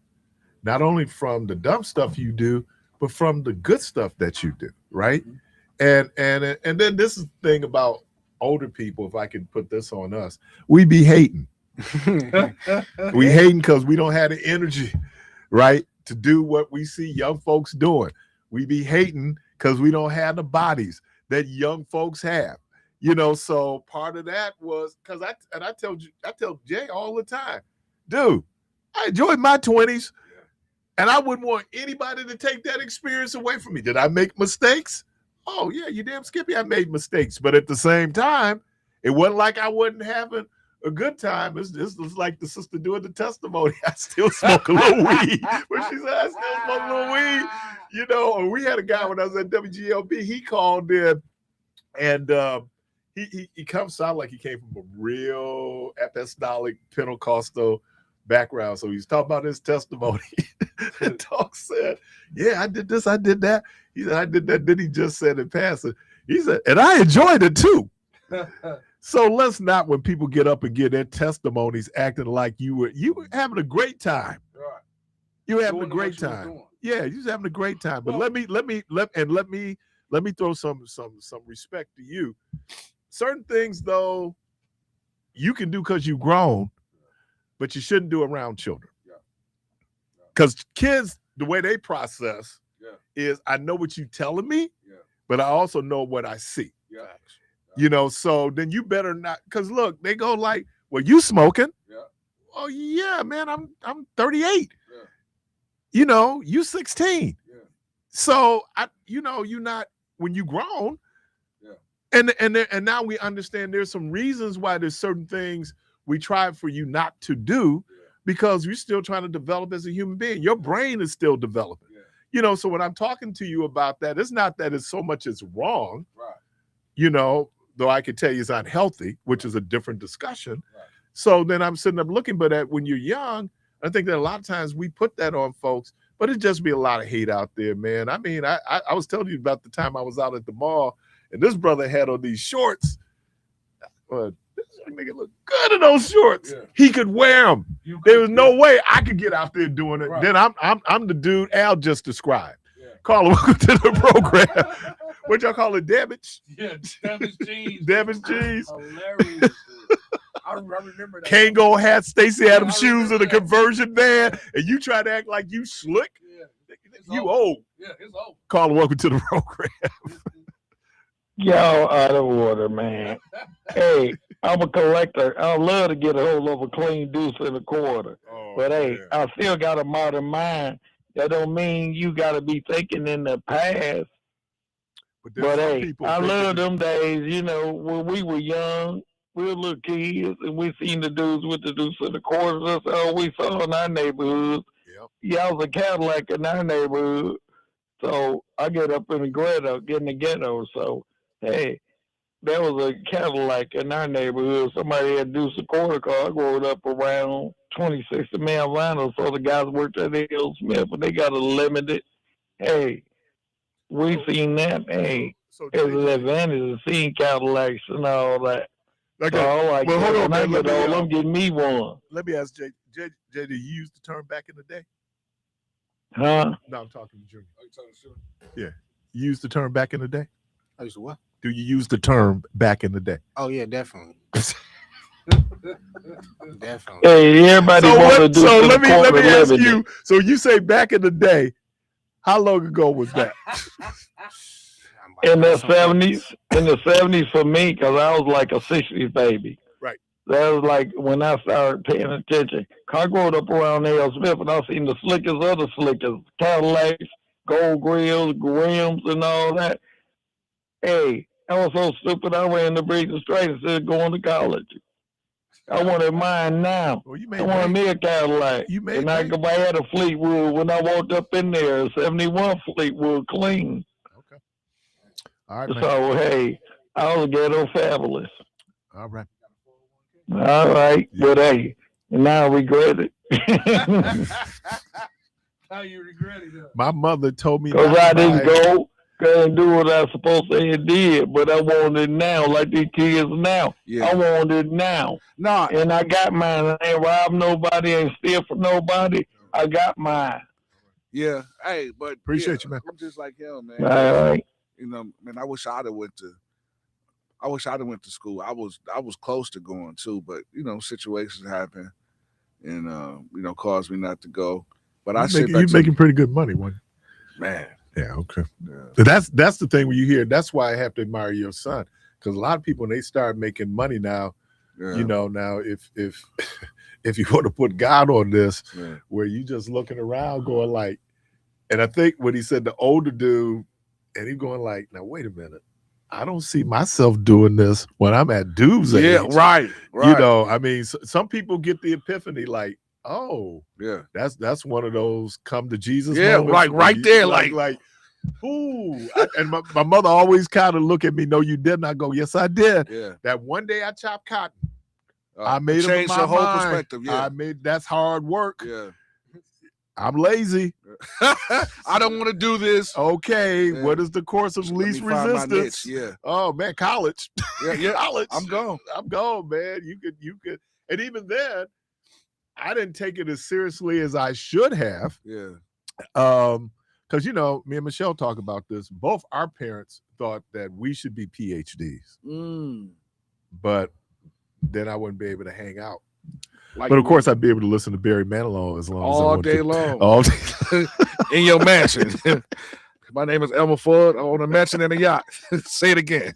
not only from the dumb stuff you do, but from the good stuff that you do, right? And then this is the thing about older people, if I can put this on us, we be hating. We hating because we don't have the energy, right, to do what we see young folks doing. We be hating because we don't have the bodies that young folks have. You know, so part of that was because I tell Jay all the time, dude, I enjoyed my 20s, and I wouldn't want anybody to take that experience away from me. Did I make mistakes? Oh yeah, you damn Skippy, I made mistakes. But at the same time, it wasn't like I wasn't having a good time. It's like the sister doing the testimony. I still smoke a little weed. When she said I still smoke a little weed, you know. And we had a guy when I was at WGLB, he called in, and he comes sound like he came from a real apostolic Pentecostal background. So he's talking about his testimony. And Talk said, yeah, I did this, I did that. He said, I did that. Then he just said in passing, he said, and I enjoyed it too. So let's not, when people get up and give their testimonies, acting like you were having a great time. Right. You were having a great time. Yeah, you was having a great time. But let me throw some respect to you. Certain things though, you can do because you've grown, but you shouldn't do around children. Because kids, the way they process is, I know what you're telling me, but I also know what I see. You know, so then you better not, because look, they go like, well, you smoking? Oh yeah, man, I'm 38. You know, you 16. So you're not, when you grown. And now we understand there's some reasons why there's certain things we try for you not to do, because you're still trying to develop as a human being. Your brain is still developing. You know, so when I'm talking to you about that, it's not that it's so much as wrong, you know, though I could tell you it's unhealthy, which is a different discussion. So then I'm sitting up looking, but when you're young, I think that a lot of times we put that on folks, but it just be a lot of hate out there, man. I mean, I was telling you about the time I was out at the mall, and this brother had on these shorts. This nigga look good in those shorts. He could wear them. There was no way I could get out there doing it. Then I'm the dude Al just described. Carla, welcome to the program. What y'all call it? Damage? Yeah, damaged jeans. Damaged jeans. Hilarious. I remember that. Kango hat, Stacey Adams shoes, and a conversion van, and you try to act like you slick. You old. Yeah, it's old. Carla, welcome to the program. Y'all out of order, man. Hey, I'm a collector. I love to get a hold of a clean deuce and a quarter. But hey, I still got a modern mind. That don't mean you got to be thinking in the past. But hey, I love them days, you know, when we were young, we were little kids, and we seen the dudes with the deuce and the quarters. That's all we saw in our neighborhood. Yeah, I was a Cadillac in our neighborhood. So I get up in the ghetto. So, hey, there was a Cadillac in our neighborhood. Somebody had deuce a quarter car. I grew up around 26 in Atlanta. So the guys worked at L. Smith, but they got a limited. Hey, we seen that. Hey, it was an advantage of seeing Cadillacs and all that. Okay. So like, well, hold on, when I man. get old, I'm getting me one. Let me ask Jay, did you use the term back in the day? Huh? No, I'm talking to Junior. Yeah. You used the term back in the day? I used to what? Do you use the term back in the day? Oh yeah, definitely. Definitely. Hey, everybody want to do so some let me ask living. you. So you say back in the day, how long ago was that? In the 70s, for me, because I was like a 60s baby. Right. That was like when I started paying attention. I grew up around L. Smith, and I seen the slickest of the slickest, Cadillacs, gold grills, rims, and all that. Hey, I was so stupid, I ran the Breezy straight instead of going to college. I wanted mine now. Well, I wanted me a Cadillac. And I had a Fleetwood when I walked up in there, a 71 Fleetwood clean. Okay. All right, man. So, hey, I was ghetto fabulous. All right. All right, Yeah. but hey, and now I regret it. How you regret it? My mother told me Because not I to didn't buy. go and do what I was supposed to have did, but I want it now, like these kids now. Yeah. I want it now. No, And I got mine. I ain't robbed nobody, ain't steal from nobody. I got mine. yeah. Hey, but Appreciate yeah, you, man. I'm just like him, man. All 'Cause, right. you know, man, I wish I'd have went to. I wish I'd have went to school. I was close to going too, but you know, situations happen, and you know, caused me not to go. But I sit back. You're making pretty good money, one. Man. Yeah. Okay. Yeah. That's the thing when you hear. That's why I have to admire your son, because a lot of people when they start making money now, Yeah. you know, now if if you want to put God on this, Yeah. where you just looking around going like, and I think when he said the older dude, and he going like, now wait a minute, I don't see myself doing this when I'm at dude's age. Yeah, right. You know, I mean, some people get the epiphany like, oh, Yeah. that's one of those come to Jesus Yeah, moments. right You- there, like, ooh. And my mother always kind of look at me, no, you didn't. I go, yes, I did. Yeah. That one day I chopped cotton. I made up changed my your whole mind. perspective. Yeah. That's hard work. Yeah. I'm lazy. I don't want to do this. Okay, Yeah. what is the course of Just let me least find my resistance? niche. Yeah. Oh man, college. Yeah. College. I'm gone. I'm gone, man. You could, and even then, I didn't take it as seriously as I should have. Yeah. Because you know, me and Michelle talk about this. Both our parents thought that we should be PhDs, but then I wouldn't be able to hang out. Like But of course, I'd be able to listen to Barry Manilow as long as I all want day to. long. All day. In your mansion. My name is Elmer Ford. I own a mansion and a yacht. Say it again.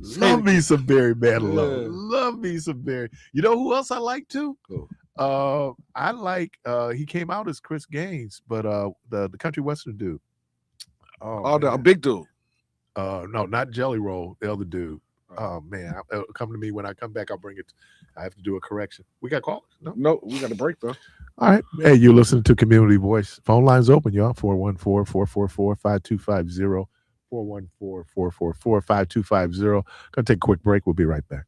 Love me some Barry Manilow. Yeah. Love me some Barry. You know who else I like too? Who? I like he came out as Chris Gaines, but the country western dude. Oh, a big dude. No, not Jelly Roll, the other dude. Oh man, come to me when I come back. I'll bring it. I have to do a correction. We got callers? No, we got a break though. All right. Hey, you're listening to Community Voice. Phone lines open, y'all. 414-444-5250. 414-444-5250. Gonna take a quick break. We'll be right back.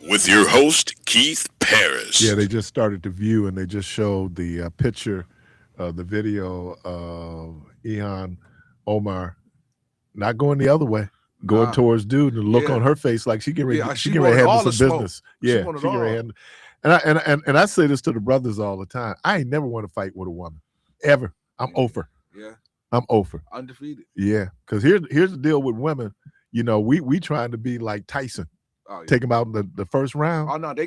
with your host, Keith Parris. Yeah, they just started to view, and they just showed the picture, the video of Ihan Omar not going the other way, going Nah. towards dude, and the look Yeah. on her face like she getting ready, Yeah, she she getting ready to wanted all handle some the smoke. business. She Yeah, wanted she getting ready to all. handle. And I say this to the brothers all the time. I ain't never want to fight with a woman ever. I'm over. Yeah, I'm over. undefeated. Yeah, because here's the deal with women. You know, we trying to be like Tyson, Oh, yeah. take them out in the first round. Oh no, they're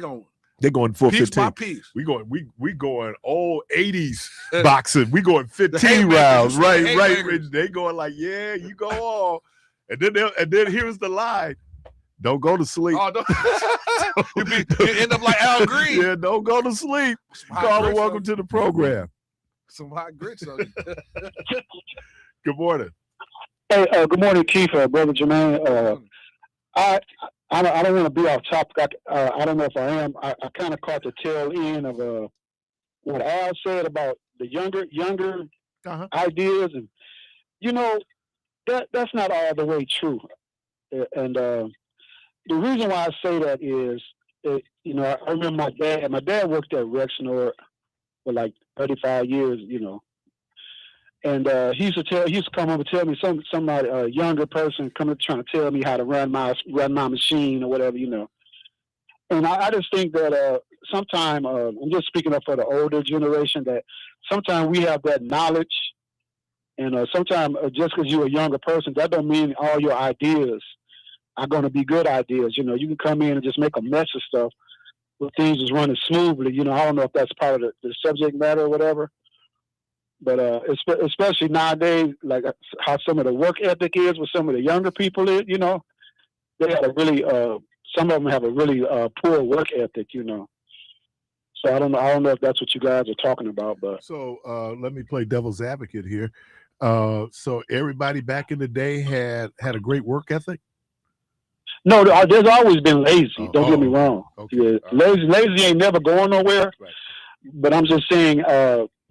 going full piece 15. by piece. We going old 80s boxing. We going 15 haymakers, rounds, you see the right? haymakers. They going like, yeah, you go on, and then here's the line: don't go to sleep. Oh no, you end up like Al Green. Yeah, don't go to sleep. Caller, welcome to the program. Some hot grits on you. Good morning. Hey, good morning, Keith, brother Jermaine. I don't want to be off topic. I don't know if I am. I kind of caught the tail end of what Al said about the younger ideas, and that's not all the way true. And the reason why I say that is, I remember my dad. My dad worked at Rexnord for like 35 years. And he used to come over and tell me somebody, a younger person, come up trying to tell me how to run my machine or whatever, And I just think that sometimes, I'm just speaking up for the older generation, that sometimes we have that knowledge, and sometimes just because you're a younger person, that don't mean all your ideas are going to be good ideas. You can come in and just make a mess of stuff when things is running smoothly. I don't know if that's part of the subject matter or whatever. But especially nowadays, like how some of the work ethic is with some of the younger people, they have a really, some of them have a really poor work ethic, So I don't know if that's what you guys are talking about, but. So let me play devil's advocate here. So everybody back in the day had a great work ethic? No, there's always been lazy. Don't get me wrong. Okay. Yeah, lazy ain't never going nowhere. Right. But I'm just saying,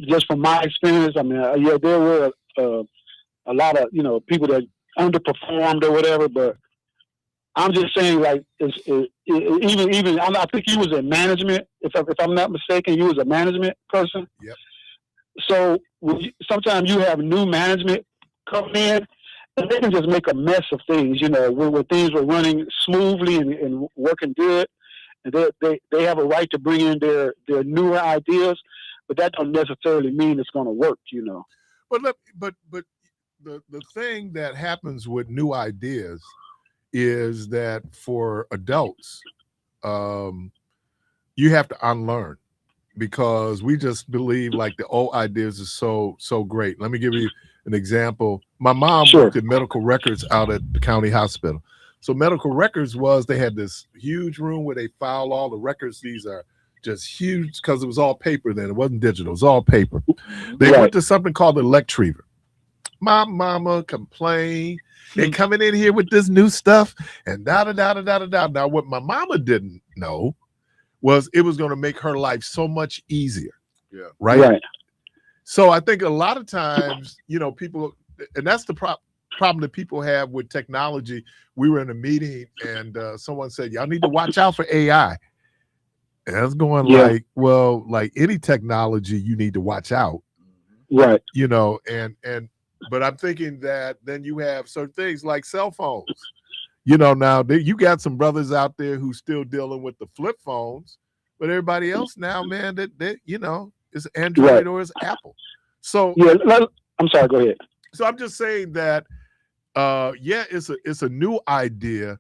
just from my experience, I mean, there were a lot of people that underperformed or whatever. But I'm just saying, like, even I think you was in management. If I'm not mistaken, you was a management person. Yep. So sometimes you have new management come in, and they can just make a mess of things. When things were running smoothly and working good. And they have a right to bring in their newer ideas, but that don't necessarily mean it's going to work, But the thing that happens with new ideas is that for adults, you have to unlearn, because we just believe like the old ideas are so great. Let me give you an example. My mom worked at medical records out at the county hospital. So medical records they had this huge room where they file all the records. These are just huge because it was all paper then. It wasn't digital. It was all paper. They went to something called the Electriver. My mama complained. They coming in here with this new stuff and da-da-da-da-da-da-da. Now, what my mama didn't know was it was going to make her life so much easier. Yeah. Right? So I think a lot of times, people, and that's the problem that people have with technology. We were in a meeting and someone said, y'all need to watch out for AI. And I was going like, well, like any technology, you need to watch out. Right. But I'm thinking that then you have certain things like cell phones. Now you got some brothers out there who's still dealing with the flip phones, but everybody else now, man, that is Android or is Apple. So I'm sorry, go ahead. So I'm just saying that it's a new idea.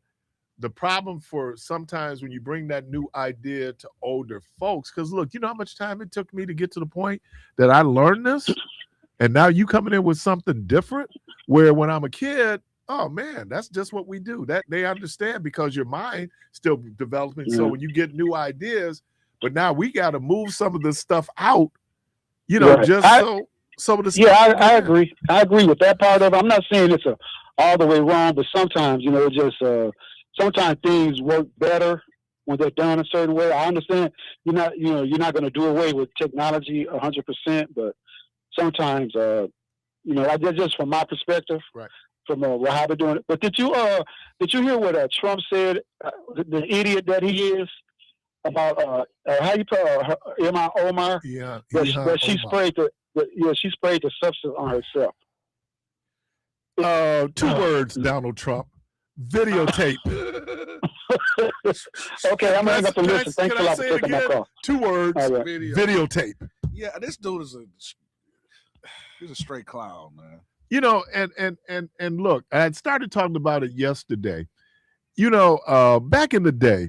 The problem for sometimes when you bring that new idea to older folks, because look, you know how much time it took me to get to the point that I learned this, and now you coming in with something different. Where when I'm a kid, oh man, that's just what we do. That they understand because your mind still developing. So when you get new ideas, but now we got to move some of this stuff out, some of the stuff. I agree. I agree with that part of it. I'm not saying it's all the way wrong, but sometimes, it just sometimes things work better when they're done a certain way. I understand you're not going to do away with technology 100%, but sometimes, just from my perspective, Wahhabi doing it. But did you hear what Trump said? The idiot that he is about how you put Imam Omar? Yeah, but she sprayed she sprayed the substance on herself. 2 words, Donald Trump. Videotape. Okay, I'm gonna hang up the listen. Thanks a lot for taking my call. 2 words, right. videotape. Yeah, this dude he's a straight clown, man. You know, and look, I had started talking about it yesterday. You know, back in the day,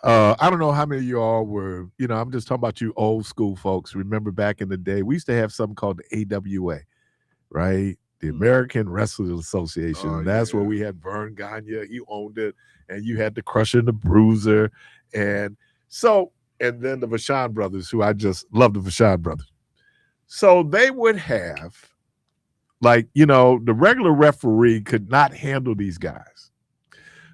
I don't know how many of y'all were, you know, I'm just talking about you old school folks. Remember back in the day, we used to have something called the AWA, right? The American Wrestlers Association. Oh, And that's where we had Vern Gagne. He owned it. And you had the Crusher and the Bruiser. And so, and then the Vachon brothers, who I just love the Vachon brothers. So they would have, like, you know, the regular referee could not handle these guys.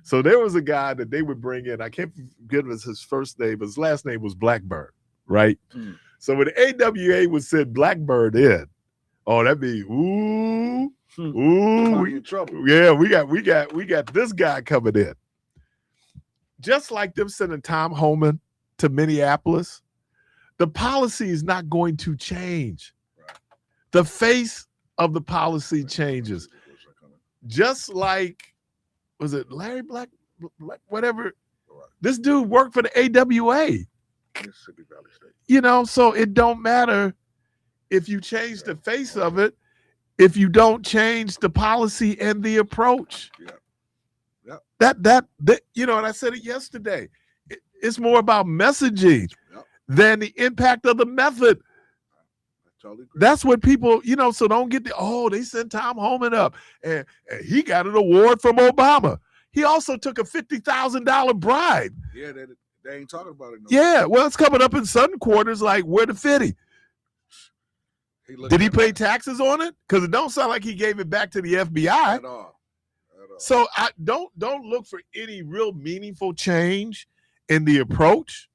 So there was a guy that they would bring in. I can't forget his first name, but his last name was Blackbird, right? So when the AWA would send Blackbird in, oh, that'd be ooh, in trouble. Yeah, we got this guy coming in. Just like them sending Tom Homan to Minneapolis, the policy is not going to change. The face of the policy changes. Just like, was it Larry Black, whatever? This dude worked for the AWA. Mississippi Valley State. You know, so it don't matter if you change the face of it, if you don't change the policy and the approach. That you know, and I said it yesterday. It's more about messaging than the impact of the method. Totally agree. That's what people, you know, so don't get they sent Tom Homan up and he got an award from Obama. He also took a $50,000 bribe. Yeah, they ain't talking about it no Yeah, well, it's coming up in Southern Quarters, like where the 50? Did he pay taxes on it? Because it don't sound like he gave it back to the FBI. At all. So I don't look for any real meaningful change in the approach.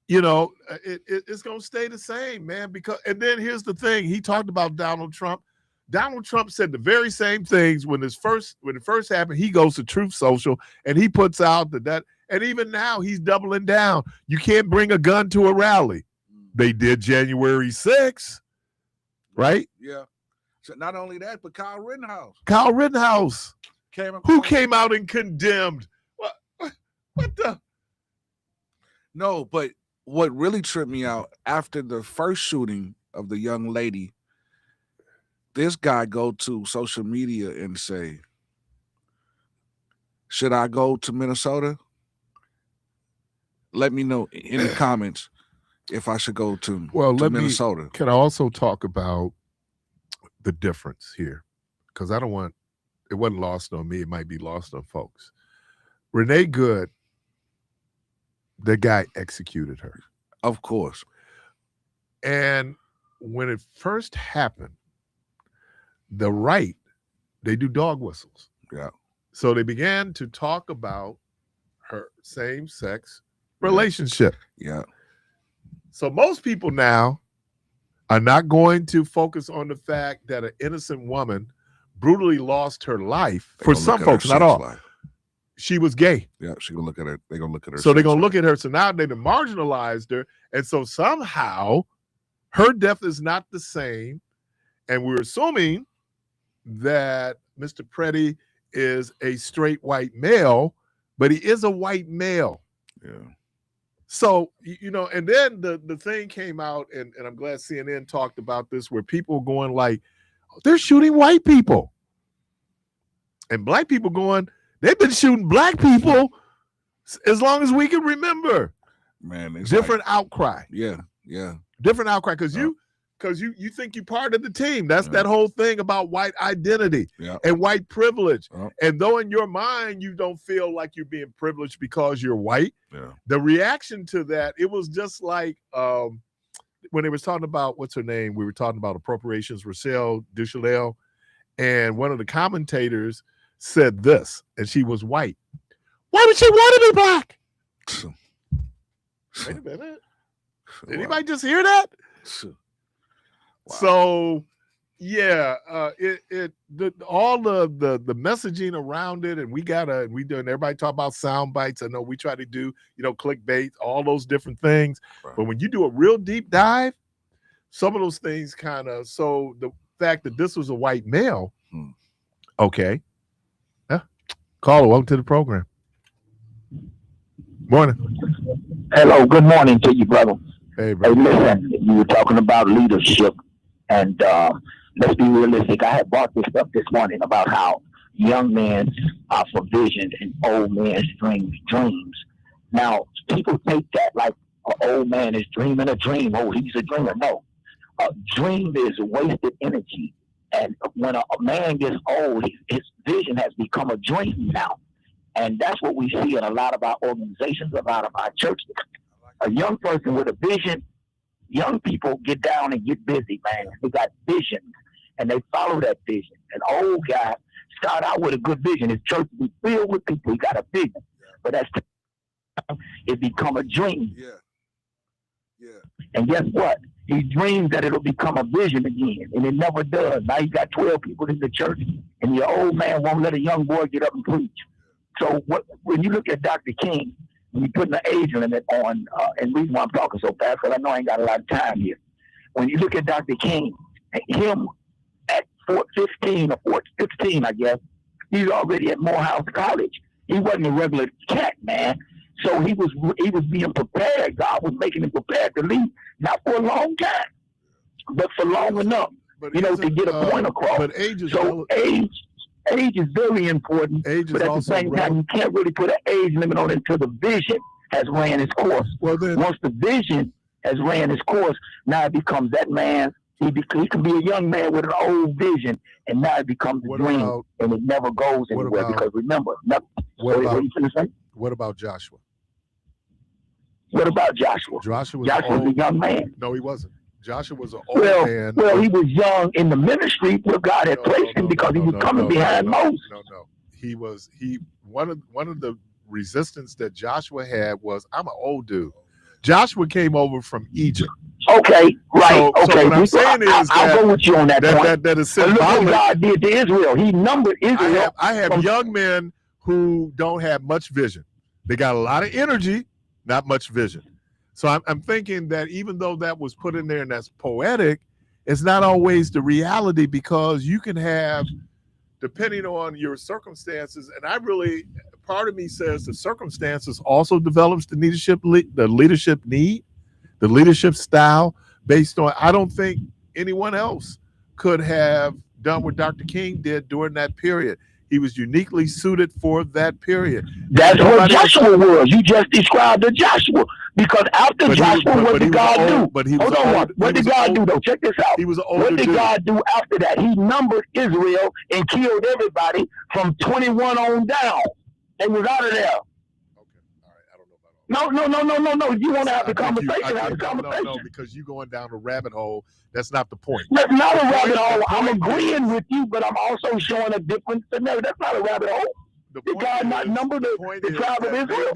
You know, it's going to stay the same, man. Because, and then here's the thing. He talked about Donald Trump. Donald Trump said the very same things when it first happened. He goes to Truth Social and he puts out that, and even now he's doubling down. You can't bring a gun to a rally. They did January 6th, right? Yeah. So not only that, but Kyle Rittenhouse. Who came out and condemned? What the? No, but what really tripped me out after the first shooting of the young lady, this guy go to social media and say, should I go to Minnesota? Let me know in the comments if I should go to Minnesota. Can I also talk about the difference here? Because it wasn't lost on me. It might be lost on folks. Renee Good, the guy executed her. Of course. And when it first happened, the right, they do dog whistles. Yeah. So they began to talk about her same-sex relationship. Yeah. So most people now are not going to focus on the fact that an innocent woman brutally lost her life. For some folks, not all. Life. She was gay. Yeah, she gonna look at her. They're gonna look at her. So they're gonna look at her. So now they've marginalized her, and so somehow her death is not the same. And we're assuming that Mr. Petty is a straight white male, but he is a white male. Yeah. So, you know, and then the thing came out, and I'm glad CNN talked about this, where people going like, they're shooting white people. And black people going, they've been shooting black people as long as we can remember. Man, it's different outcry. Yeah. Different outcry, because you think you're part of the team. That's that whole thing about white identity and white privilege. And though in your mind you don't feel like you're being privileged because you're white, the reaction to that, it was just like when they was talking about, what's her name? We were talking about appropriations, Rochelle Duchalel, and one of the commentators said this, and she was white. Why would she want to be black? Wait a minute. Did anybody just hear that? Wow. So, Yeah, all the messaging around it, and we doing everybody talk about sound bites. I know we try to do, clickbait, all those different things. Right. But when you do a real deep dive, some of those things kind of, so the fact that this was a white male, okay. Caller, welcome to the program. Morning. Hello, good morning to you, brother. Hey, bro. Hey, listen, you were talking about leadership, and let's be realistic. I had brought this up this morning about how young men are for vision and old men's dreams. Now, people take that like an old man is dreaming a dream. Oh, he's a dreamer. No, a dream is wasted energy. And when a man gets old, his vision has become a dream now. And that's what we see in a lot of our organizations, a lot of our churches. A young person with a vision, young people get down and get busy, man. They got visions, and they follow that vision. An old guy start out with a good vision. His church will be filled with people. He got a vision. But that's it become a dream. Yeah. And guess what? He dreams that it'll become a vision again, and it never does. Now you got 12 people in the church, and the old man won't let a young boy get up and preach. So when you look at Dr. King, when you put the age limit on, and the reason why I'm talking so fast, because I know I ain't got a lot of time here. When you look at Dr. King, him at 15 or 16, I guess, he's already at Morehouse College. He wasn't a regular cat, man. So he was being prepared. God was making him prepared to lead, not for a long time, but for long enough, to get a point across. But age is age is very important. But at the same time, you can't really put an age limit on it until the vision has ran its course. Well, then, once the vision has ran its course, now it becomes that man. He can be a young man with an old vision, and now it becomes a dream, and it never goes anywhere. Because remember, what you finna say? What about Joshua? What about Joshua? Joshua was a young man. No, he wasn't. Joshua was an old man. Well, he was young in the ministry where God had placed him because he was coming behind Moses. No. One of the resistance that Joshua had was, I'm an old dude. Joshua came over from Egypt. Okay, right. So okay. what I'm saying is I'll go with you on that point. That is symbolic. Look what God did to Israel. He numbered Israel. I have young men who don't have much vision. They got a lot of energy, not much vision. So I'm thinking that even though that was put in there and that's poetic, it's not always the reality, because you can have, depending on your circumstances, and part of me says the circumstances also develops the leadership need, the leadership style based on, I don't think anyone else could have done what Dr. King did during that period. He was uniquely suited for that period. That's what Joshua was. You just described the Joshua. Because after Joshua, what did God do? What did God do, though? Check this out. What did God do after that? He numbered Israel and killed everybody from 21 on down. They was out of there. Okay. All right. I don't know about No. You want to have the conversation? Have the conversation. No, because you're going down a rabbit hole. That's not the point. That's not a rabbit hole. I'm agreeing with you, but I'm also showing a different scenario. That's not a rabbit hole. Did God not number the tribe of Israel?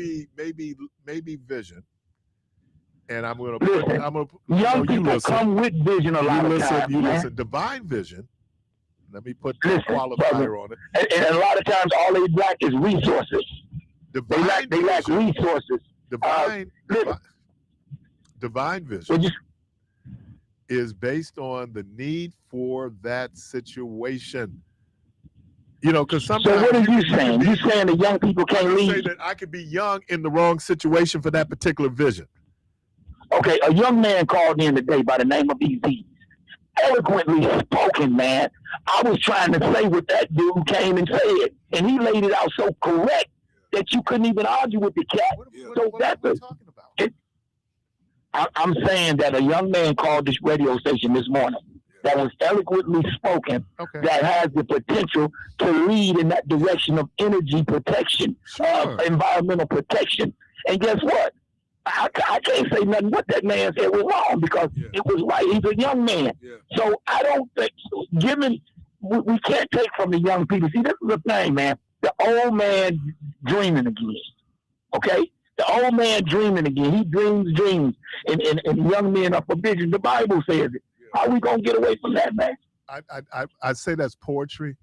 Maybe vision. And I'm gonna young people come with vision a lot of times. Listen, divine vision. Let me put the qualifier on it. And a lot of times, all they lack is resources. They lack resources. Divine vision is based on the need for that situation. Because sometimes. So what are you saying? You saying that young people can't lead? Say that I could be young in the wrong situation for that particular vision. Okay, a young man called in today by the name of EZ. Eloquently spoken, man. I was trying to say what that dude came and said, and he laid it out so correct that you couldn't even argue with the cat. What are we talking about? I'm saying that a young man called this radio station this morning that was eloquently spoken, that has the potential to lead in that direction of energy protection, environmental protection. And guess what? I can't say nothing what that man said was wrong, because it was right. He's a young man. So I don't think, we can't take from the young people. See, this is the thing, man. The old man dreaming again. Okay? The old man dreaming again. He dreams. And young men are forbidden. The Bible says it. How are we going to get away from that, man? I'd say that's poetry.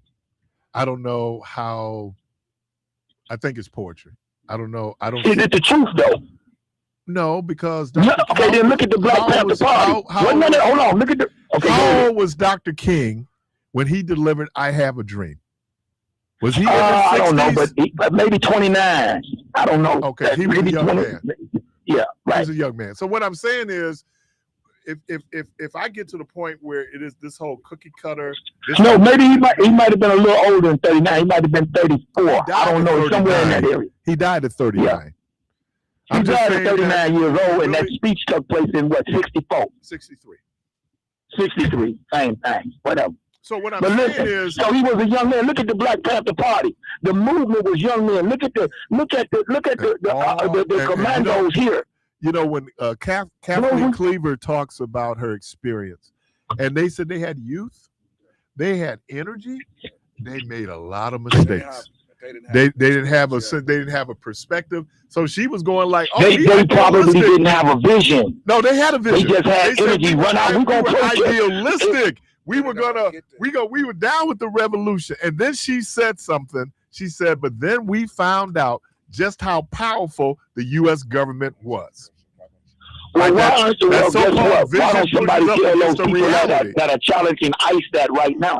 I don't know how. I think it's poetry. I don't know. I don't. Is it the truth though? No, because Yeah, okay, then look at the Black Panther Party. Wait a minute, hold on. Look at the. Okay, how old was Dr. King when he delivered "I Have a Dream"? Was he in the 60s? I don't know, but maybe 29. I don't know. Okay, he was a young man. Yeah, right. He's a young man. So what I'm saying is, if I get to the point where it is this whole cookie cutter, no, maybe he might have been a little older than 39. He might have been 34. I don't know, somewhere in that area. He died at 39. Yeah. He died at 39 years old, and that speech took place in what, 64? 63. 63, same thing, whatever. So what I'm But saying listen, is, so he was a young man. Look at the Black Panther Party. The movement was young men. Look at the commandos here. You know, when Kathleen Cleaver talks about her experience, and they said they had youth, they had energy, they made a lot of mistakes. They didn't have a perspective. So she was going like, oh, they probably didn't have a vision. No, they had a vision. They just had energy. Run out. We were idealistic. We were down with the revolution. And then she said something. She said, but then we found out just how powerful the U.S. government was. Well, why don't somebody tell those people that are challenging ICE that right now?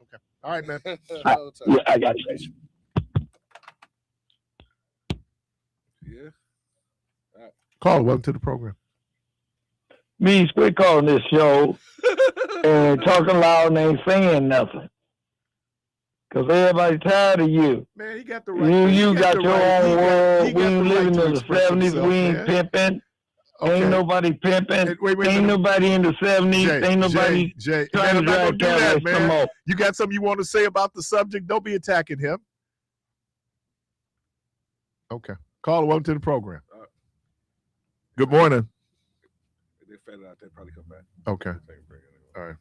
Okay. All right, man. I got you. Yeah. Caller, welcome to the program. Means quit calling this show and talking loud and ain't saying nothing. Because everybody's tired of you. Man, he got the right. You got your own world. We ain't living in the 70s. We ain't pimping. Okay. Ain't nobody pimping. Wait, ain't nobody in the 70s. Ain't nobody trying to drive Cadillacs no more. You got something you want to say about the subject? Don't be attacking him. Okay. Caller, welcome to the program. Good morning. They fed out. They probably come back. Okay. All right.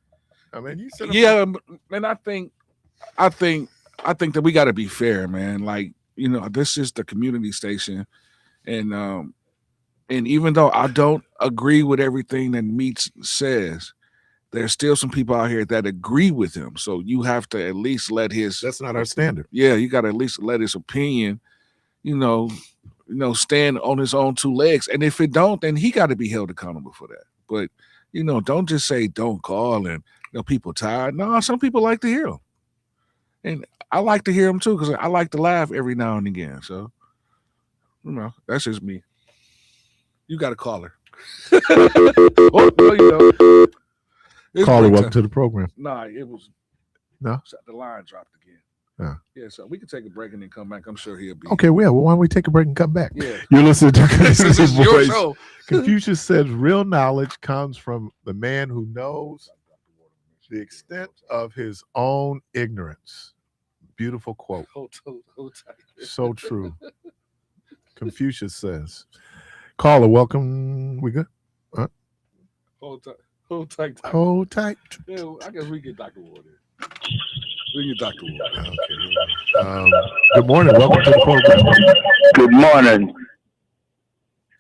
I mean, you said and I think that we got to be fair, man. Like, you know, this is the community station, and even though I don't agree with everything that Meats says, there's still some people out here that agree with him. So you have to at least let his. That's not our standard. Yeah, you got to at least let his opinion, stand on his own two legs. And if it don't, then he got to be held accountable for that. But don't just say don't call and people tired. No, some people like to hear him. And I like to hear him too, because I like to laugh every now and again. So, that's just me. You got a caller. Caller, welcome to the program. Nah, it was. No? The line dropped again. Yeah, so we can take a break and then come back. I'm sure he'll be. Okay, well, why don't we take a break and come back? Yeah. You're listening to This is your show. Confucius says real knowledge comes from the man who knows the extent of his own ignorance. Beautiful quote. So true. Confucius says. Caller, welcome. We good? Hold tight. Hold tight. Yeah, I guess we get Dr. Ward in. We get Dr. Ward. Okay. Good morning. Welcome to the program. Good morning.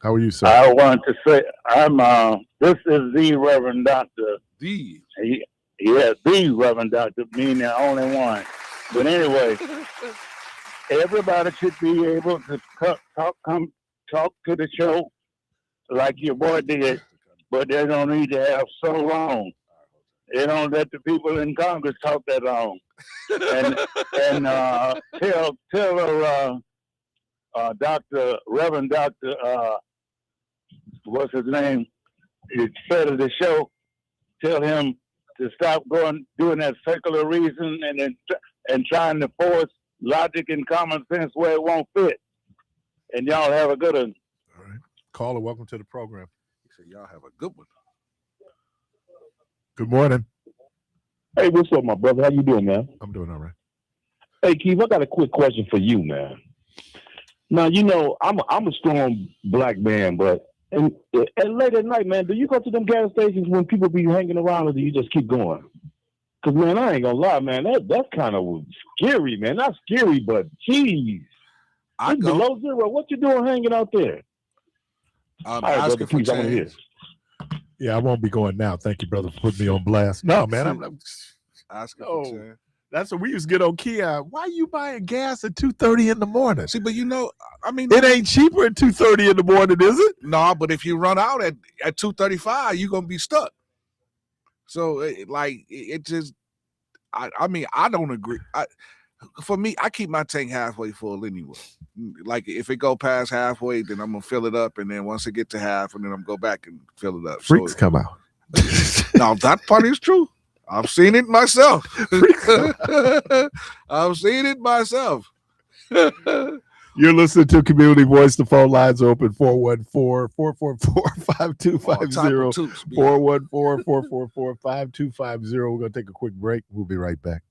How are you, sir? I want to say this is the Reverend Doctor. The Reverend Doctor, meaning the only one. But anyway, everybody should be able to talk to the show like your boy did, but they don't need to have so long. They don't let the people in Congress talk that long. And tell Reverend Doctor, what's his name? Instead of the show, tell him to stop doing that secular reason and trying to force logic and common sense where it won't fit. And y'all have a good one. All right. Caller, welcome to the program. He said, y'all have a good one. Good morning. Hey, what's up, my brother? How you doing, man? I'm doing all right. Hey, Keith, I got a quick question for you, man. Now, I'm a strong black man, but and late at night, man, do you go to them gas stations when people be hanging around, or do you just keep going? Because, man, I ain't gonna lie, man, that's kind of scary, man. Not scary, but geez. It's below zero. What you doing hanging out there? I'm asking for change. Yeah, I won't be going now. Thank you, brother, for putting me on blast. No, man, I'm Asking no. for 10. That's what we used to get on Kia. Why you buying gas at 2:30 in the morning? See, but I mean, it ain't cheaper at 2:30 in the morning, is it? No, but if you run out at 2:35, you're gonna be stuck. So it just, I mean, I don't agree. For me, I keep my tank halfway full anyway. Like if it go past halfway, then I'm gonna fill it up, and then once it get to half, and then I'm go back and fill it up. Freaks come out. Now that part is true. I've seen it myself. I've seen it myself. You're listening to Community Voice. The phone lines are open 414-444-5250. 414-444-5250. We're going to take a quick break. We'll be right back.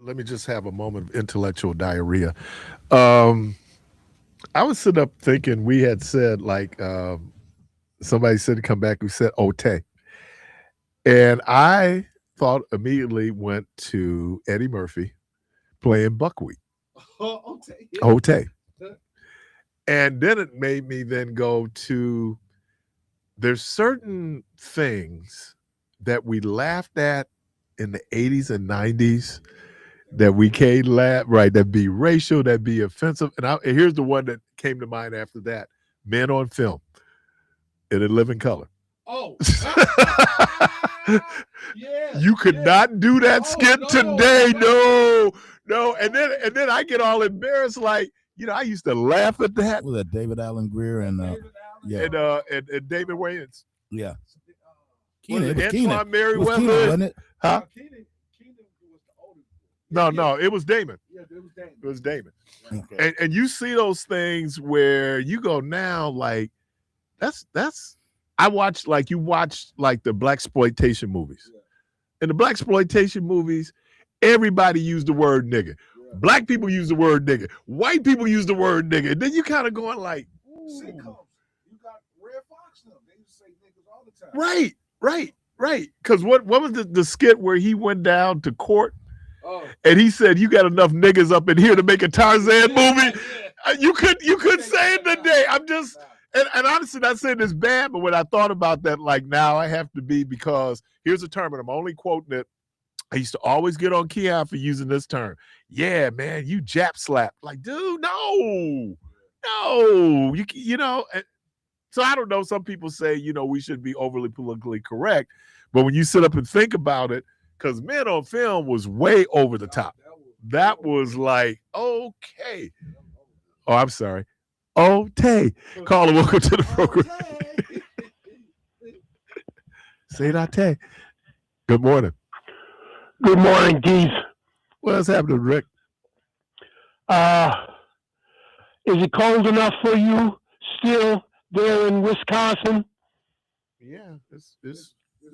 Let me just have a moment of intellectual diarrhea. I was sitting up thinking we had said like somebody said to come back who said Ote. And I thought immediately went to Eddie Murphy playing buckwheat. Ote. And then it made me then go to there's certain things that we laughed at in the 80s and 90s that we can't laugh, right? That be racial, that be offensive. And here's the one that came to mind after that. Men on Film in a living color. Oh. Yeah. You could not do that skit today. No. And then I get all embarrassed like, I used to laugh at that. Was that David Allen Greer and and David Wayans. Yeah. Antoine Merriweather. Wasn't it? Huh? Keenan was the oldest. No, it was Damon. Yeah, it was Damon. It was Damon. Okay. And you see those things where you go now, like, that's I watch like you watch like the blaxploitation movies. Yeah. In the blaxploitation movies, everybody used the word nigga. Yeah. Black people use the word nigga. White people use the word nigga. And then you kind of going like, sitcoms. You got Red Fox now. They used to say niggas all the time. Right. Because what was the skit where he went down to court and he said, "You got enough niggas up in here to make a Tarzan movie." Yeah. You could say it today. I'm just and honestly, not saying it's bad, but when I thought about that, like now I have to be because here's a term, and I'm only quoting it. I used to always get on Keon for using this term. Yeah, man, you Jap slap. Like, dude, no. You know. So I don't know. Some people say, we should be overly politically correct. But when you sit up and think about it, because Men on Film was way over the top. That was like, okay. Oh, I'm sorry. Oh, Tay. Caller, welcome to the program. Say that, Tay. Good morning. Good morning, Keith. What's happening, Rick? Is it cold enough for you still there in Wisconsin? Yeah, it's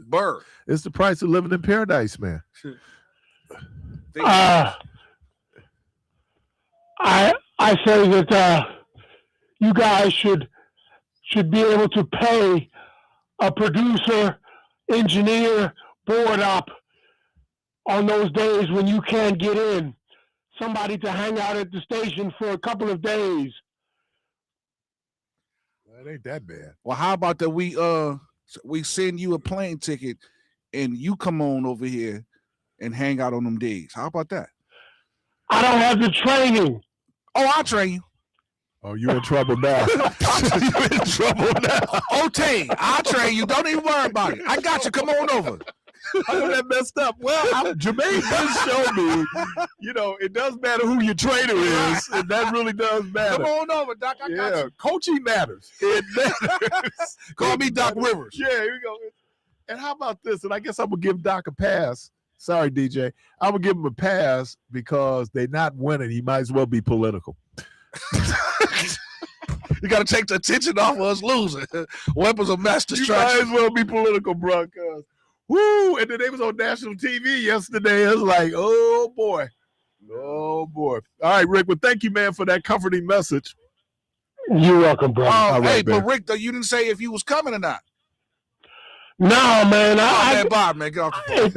Burr. It's the price of living in paradise, man. I say that you guys should be able to pay a producer, engineer, board up on those days when you can't get in. Somebody to hang out at the station for a couple of days. Well, it ain't that bad. Well, how about that we send you a plane ticket and you come on over here and hang out on them days? How about that? I don't have the training. Oh, I'll train you. Oh, you in trouble now. You in trouble now. OT, I'll train you. Don't even worry about it. I got you. Come on over. How that messed up? Well, Jermaine does show me, it does matter who your trainer is, and that really does matter. Come on over, Doc. I got you. Coaching matters. It matters. Call me Doc Rivers. Yeah, here we go. And how about this? And I guess I'm going to give Doc a pass. Sorry, DJ. I'm going to give him a pass because they're not winning. He might as well be political. You got to take the attention off of us losing. Weapons of mass destruction. You might as well be political, bro. Woo! And then they was on national TV yesterday. It was like, oh boy. All right, Rick. Well, thank you, man, for that comforting message. You're welcome, bro. But Rick, though, you didn't say if you was coming or not. No, man. Bob, man, get off the phone.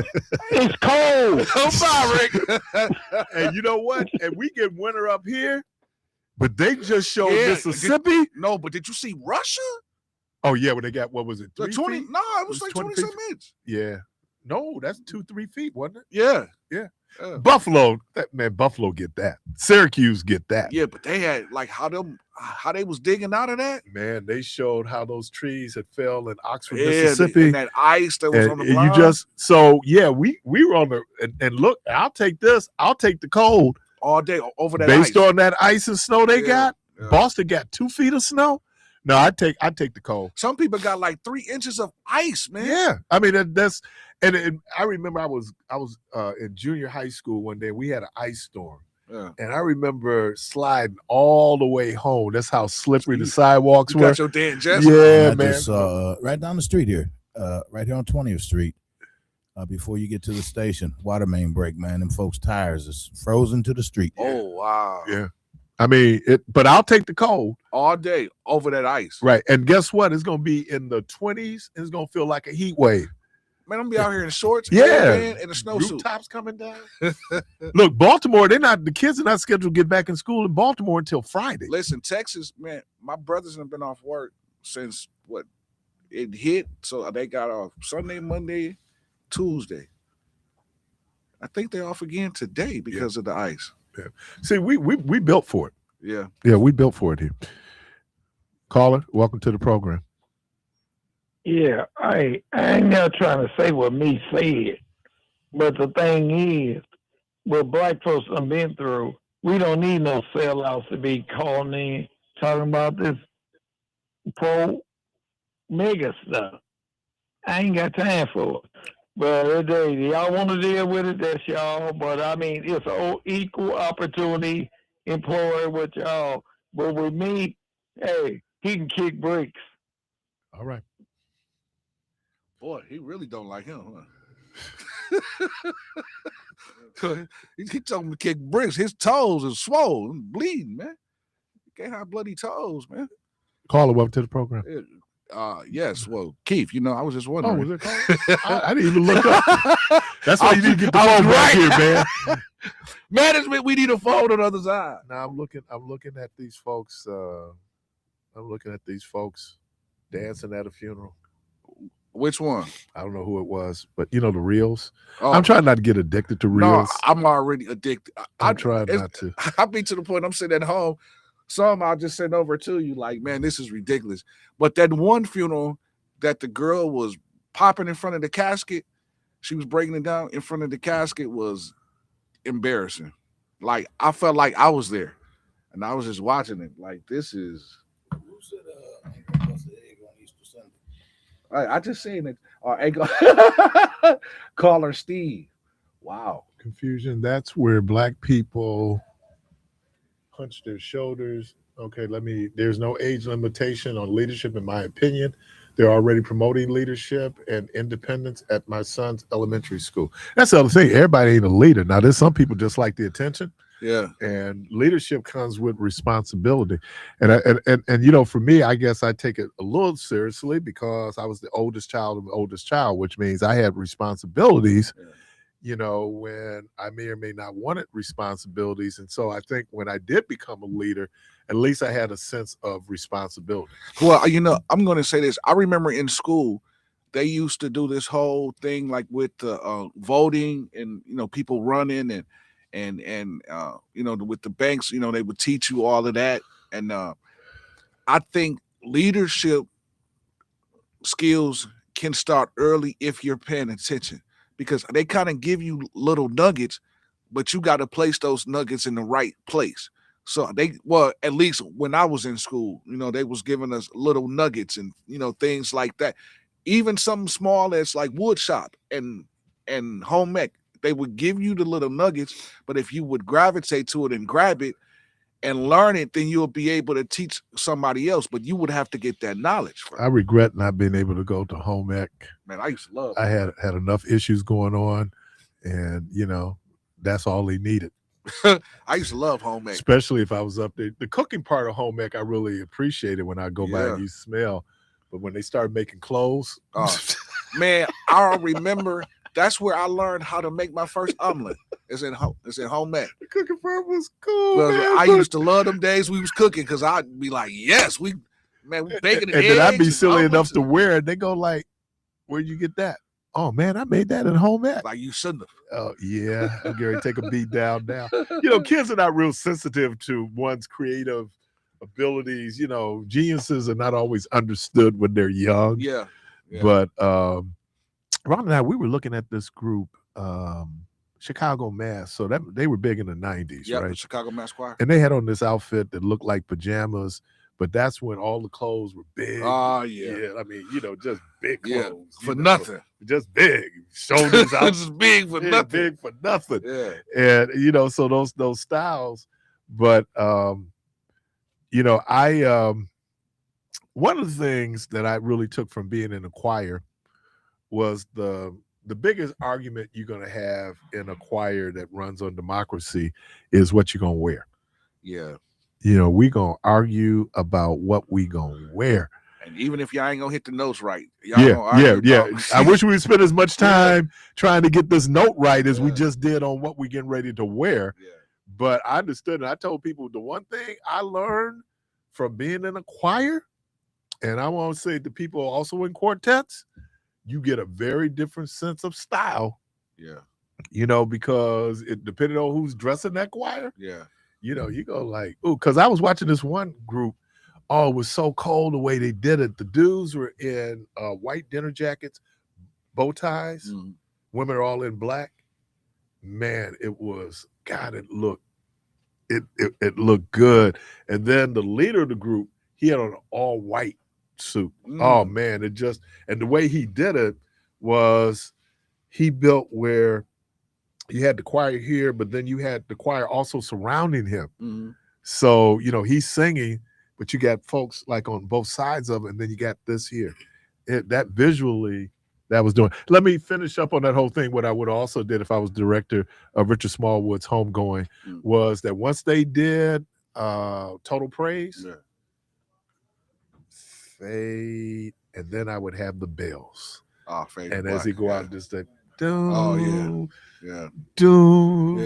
It's cold. Oh, bye, Rick. And you know what? And we get winter up here, but they just showed Mississippi. No, but did you see Russia? Oh, yeah, when they got, what was it, 20? feet? No, it was like 20-some inches. Yeah. No, that's 2-3 feet, wasn't it? Yeah. Buffalo, Buffalo get that. Syracuse get that. Yeah, but they had, like, how they was digging out of that. Man, they showed how those trees had fell in Oxford, Mississippi. And that ice that was on the line. We were on the, and look, I'll take this. I'll take the cold. All day over that Based ice. on that ice and snow they got. Yeah. Boston got 2 feet of snow. No, I take the cold. Some people got like 3 inches of ice, man. Yeah, I mean that's and I remember I was in junior high school one day. We had an ice storm, and I remember sliding all the way home. That's how slippery the sidewalks were. Got your Dan Jess? Yeah, man. Just, right down the street here, right here on 20th Street. Before you get to the station, water main break, man. Them folks' tires is frozen to the street. Oh wow. Yeah. I mean, but I'll take the cold all day over that ice. Right. And guess what? It's going to be in the 20s. And it's going to feel like a heat wave. Man, I'm gonna be out here in shorts, yeah, and a snowsuit. Rooftops coming down. Look, Baltimore, the kids are not scheduled to get back in school in Baltimore until Friday. Listen, Texas, man, my brothers have been off work since it hit. So they got off Sunday, Monday, Tuesday. I think they're off again today because of the ice. Yeah. See, we built for it. Yeah. Yeah, we built for it here. Caller, welcome to the program. Yeah, I ain't not trying to say what me said, but the thing is, what black folks have been through, we don't need no sellouts to be calling in talking about this pro mega stuff. I ain't got time for it. But y'all want to deal with it, that's y'all. But I mean, it's an equal opportunity employer with y'all. But with me, hey, he can kick bricks. All right. Boy, he really don't like him, huh? he told him to kick bricks. His toes are swollen, bleeding, man. You can't have bloody toes, man. Caller, welcome to the program. Yes. Well, Keith, I was just wondering. Oh, was it called? I didn't even look up. That's why you need to get the phone right here, man. Management, we need a phone on the other side. Now I'm looking at these folks. I'm looking at these folks dancing at a funeral. Which one? I don't know who it was, but the reels. Oh. I'm trying not to get addicted to reels. No, I'm already addicted. I'm trying not to. I'll be to the point I'm sitting at home. Some I'll just send over to you like, man, this is ridiculous. But that one funeral that the girl was popping in front of the casket, she was breaking it down in front of the casket was embarrassing. Like, I felt like I was there. And I was just watching it. Like, this is... I just seen it. Caller Steve. Wow. Confusion. That's where black people punch their shoulders. Okay, there's no age limitation on leadership, in my opinion. They're already promoting leadership and independence at my son's elementary school. That's the other thing. Everybody ain't a leader. Now, there's some people just like the attention. Yeah. And leadership comes with responsibility. And for me, I guess I take it a little seriously because I was the oldest child, which means I had responsibilities, when I may or may not wanted responsibilities. And so I think when I did become a leader, at least I had a sense of responsibility. Well, I'm going to say this. I remember in school, they used to do this whole thing like with the voting and, people running and with the banks, they would teach you all of that. And I think leadership skills can start early if you're paying attention, because they kind of give you little nuggets, but you got to place those nuggets in the right place. So at least when I was in school, they was giving us little nuggets and, things like that. Even something small as like wood shop and home ec. They would give you the little nuggets, but if you would gravitate to it and grab it and learn it, then you'll be able to teach somebody else. But you would have to get that knowledge from I regret not being able to go to home ec. Man, I used to love it. I had enough issues going on, and that's all they needed. I used to love home ec. Especially if I was up there. The cooking part of home ec I really appreciated when I go by and you smell. But when they started making clothes, man, I remember. That's where I learned how to make my first omelet. It's in home ec. The cooking part was cool. Well, I used to love them days we was cooking because I'd be like, yes, we baking and then I'd be silly enough to wear it. They go like, where'd you get that? Oh man, I made that at home ec. Like you shouldn't have. Oh yeah, I'm going to take a beat down now. Kids are not real sensitive to one's creative abilities. Geniuses are not always understood when they're young. Yeah. But Ron and I, we were looking at this group, Chicago Mass. So they were big in the 90s, right? The Chicago Mass Choir. And they had on this outfit that looked like pajamas, but that's when all the clothes were big. Oh, yeah. Yeah, I mean, just big clothes. For nothing. Just big. Shoulders out. Just big for nothing. Big for nothing. Yeah. And, so those styles. But, one of the things that I really took from being in a choir was the biggest argument you're going to have in a choir that runs on democracy is what you're going to wear. Yeah. we gonna argue about what we gonna wear. And even if y'all ain't gonna hit the notes right, y'all gonna Yeah. argue about I wish we would spend as much Yeah. time trying to get this note right as we Yeah. just did on what we getting ready to wear. Yeah. But I understood, and I told people the one thing I learned from being in a choir, and I want to say to people also in quartets, you get a very different sense of style. Yeah. Because it depending on who's dressing that choir. Yeah. You go like, ooh, because I was watching this one group. Oh, it was so cold the way they did it. The dudes were in white dinner jackets, bow ties. Mm-hmm. Women are all in black. Man, it was God. It looked good. And then the leader of the group, he had on an all white suit. Oh man, and the way he did it was he built where you had the choir here, but then you had the choir also surrounding him. Mm-hmm. So he's singing. But you got folks like on both sides of it, and then you got this here. That visually, that was doing. Let me finish up on that whole thing. What I would also did if I was director of Richard Smallwood's Homegoing was that once they did Total Praise, fade, and then I would have the bells. Oh, fade. And as he go out, just that. Oh yeah.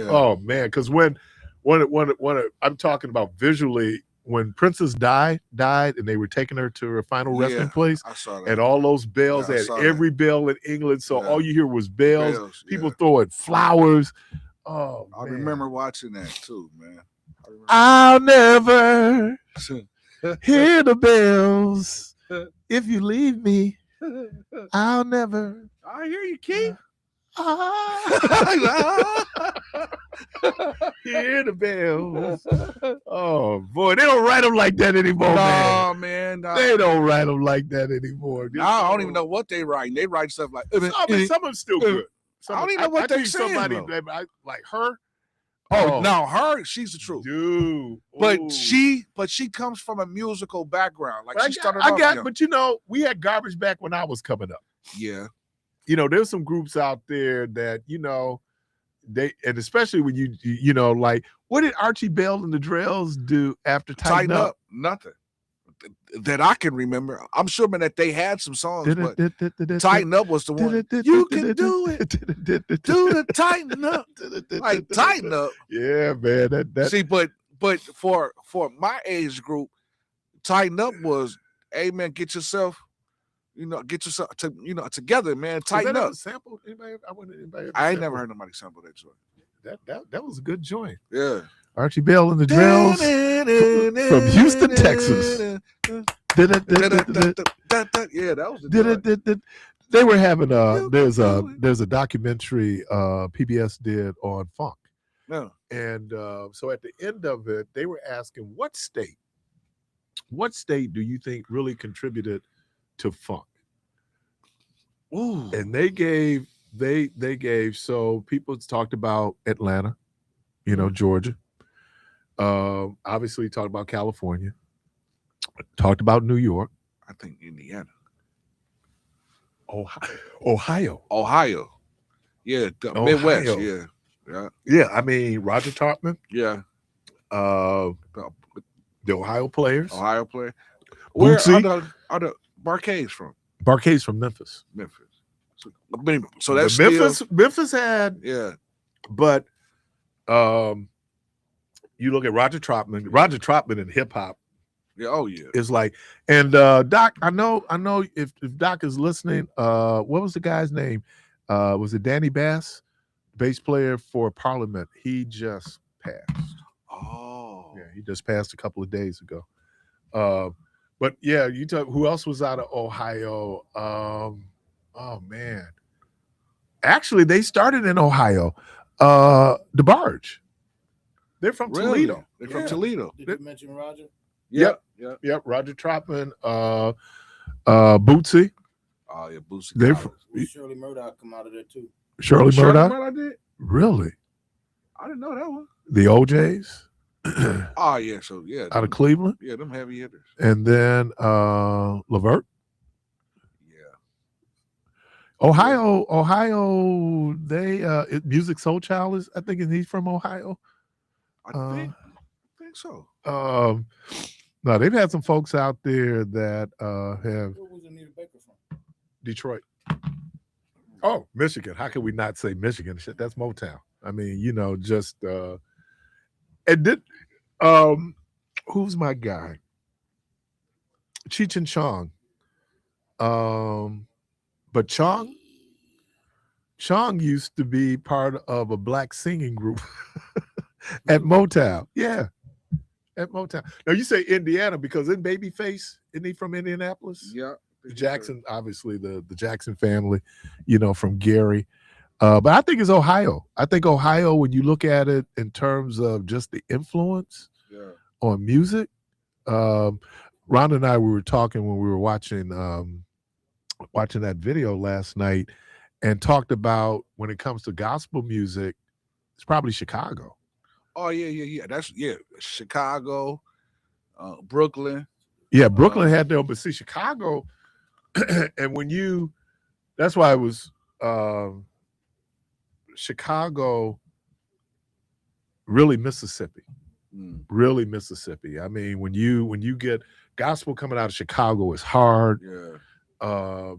Oh man, because when I'm talking about visually. When Princess died, and they were taking her to her final resting place, I saw that. And all those bells, they had every bell in England, so all you hear was bells. People throwing flowers. Oh, I remember watching that too, man. I'll never hear the bells if you leave me. I'll never. I hear you, Keith. Hear the bells. Oh boy, they don't write them like that anymore, man. They don't write them like that anymore. I don't even know what they write. They write stuff like. Some of them still good. I don't even know what they're saying. Somebody like her. Oh no, her. She's the truth, dude. But she comes from a musical background. Like she started. But we had garbage back when I was coming up. Yeah. There's some groups out there that, they, and especially when you like, what did Archie Bell and the Drells do after Tighten Up? Nothing that I can remember. I'm sure that they had some songs, but Tighten Up was the one. You can do it. Do the Tighten Up. Like Tighten Up. Yeah, man. That. See, but for my age group, Tighten Up was, hey man, get yourself together, man. Tighten up. Sample? I ain't never heard nobody sample that joint. That was a good joint. Yeah. Archie Bell and the Drells from Houston, Texas. Yeah, that was the joint. They were having there's a documentary PBS did on funk. Yeah. And so at the end of it, they were asking what state do you think really contributed to funk? Ooh. And they gave so people talked about Atlanta, Georgia. Obviously talked about California. Talked about New York. I think Indiana. Ohio. Yeah, the Midwest. Yeah. I mean Roger Troutman. Yeah. The Ohio players. Where Bootsy. are the Barcades from? Barcades from Memphis. So that's Memphis had. Yeah. But you look at Roger Troutman in hip hop. Yeah, oh yeah. Is like, and Doc, I know if Doc is listening, what was the guy's name? Was it Danny Bass, bass player for Parliament? He just passed. Oh. Yeah, he just passed a couple of days ago. But yeah, you talk who else was out of Ohio? Oh man. Actually, they started in Ohio. DeBarge. They're from Toledo. They're from Toledo. Did you mention Roger? Yep. Roger Troutman, Bootsy. Oh yeah, Bootsy. They're from Shirley Murdoch come out of there too. Shirley Murdoch? Did? Really? I didn't know that one. The OJs. Oh yeah, so yeah. Out of Cleveland. Yeah, them heavy hitters. And then Levert. Yeah. Ohio, they Music Soul Child is, I think he's from Ohio. I think so. No, they've had some folks out there that have Where was Anita Baker from? Detroit. Oh, Michigan. How can we not say Michigan? Shit, that's Motown. I mean, you know, just and did who's my guy? Cheech and Chong. But Chong used to be part of a black singing group at Motown. Yeah. At Motown. Now you say Indiana because in Babyface, isn't he from Indianapolis? Yeah. Jackson, obviously the Jackson family, you know, from Gary. But I think it's Ohio. I think Ohio, when you look at it in terms of just the influence on music. Ron and I, we were talking when we were watching that video last night and talked about when it comes to gospel music, it's probably Chicago. Oh, yeah. That's Chicago, Brooklyn. Yeah, Brooklyn had their, but see, Chicago, and that's why it was Chicago, really Mississippi. Really Mississippi. I mean, when you get gospel coming out of Chicago, it's hard. Yeah.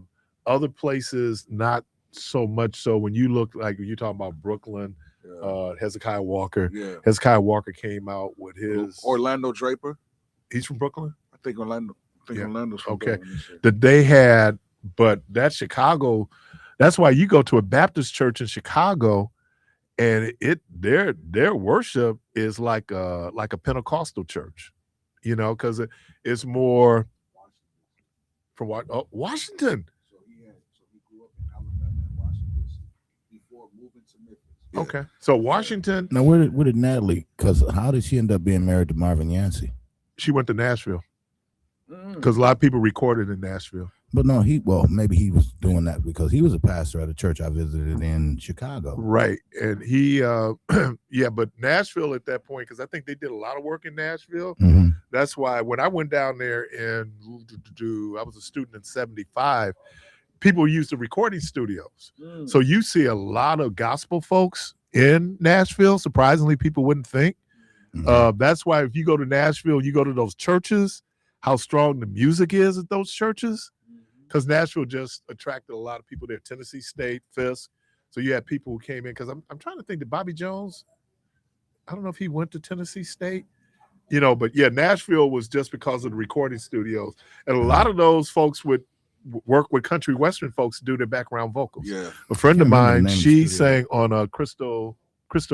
Other places, not so much so. When you look like when you're talking about Brooklyn, Hezekiah Walker. Yeah. Hezekiah Walker came out with his Orlando Draper. He's from Brooklyn? I think Orlando. Orlando's from okay. Brooklyn. That they had, but that Chicago, that's why you go to a Baptist church in Chicago and their worship is like a Pentecostal church, you know, because it's more from Washington. So he grew up in Alabama and Washington before moving to Memphis. Yeah. Okay, so Washington. Now, where did Natalie? Because how did she end up being married to Marvin Yancey? She went to Nashville because a lot of people recorded in Nashville. But no, maybe he was doing that because he was a pastor at a church I visited in Chicago. Right. And he, but Nashville at that point, because I think they did a lot of work in Nashville. Mm-hmm. That's why when I went down there and I was a student in 75, people used the recording studios. So you see a lot of gospel folks in Nashville. Surprisingly, people wouldn't think. That's why if you go to Nashville, you go to those churches, how strong the music is at those churches. Because Nashville just attracted a lot of people there. Tennessee State, Fisk. So you had people who came in. Because I'm trying to think that Bobby Jones, I don't know if he went to Tennessee State. You know, but yeah, Nashville was just because of the recording studios. And a lot of those folks would work with country western folks to do their background vocals. Yeah. A friend of mine, she sang on a Crystal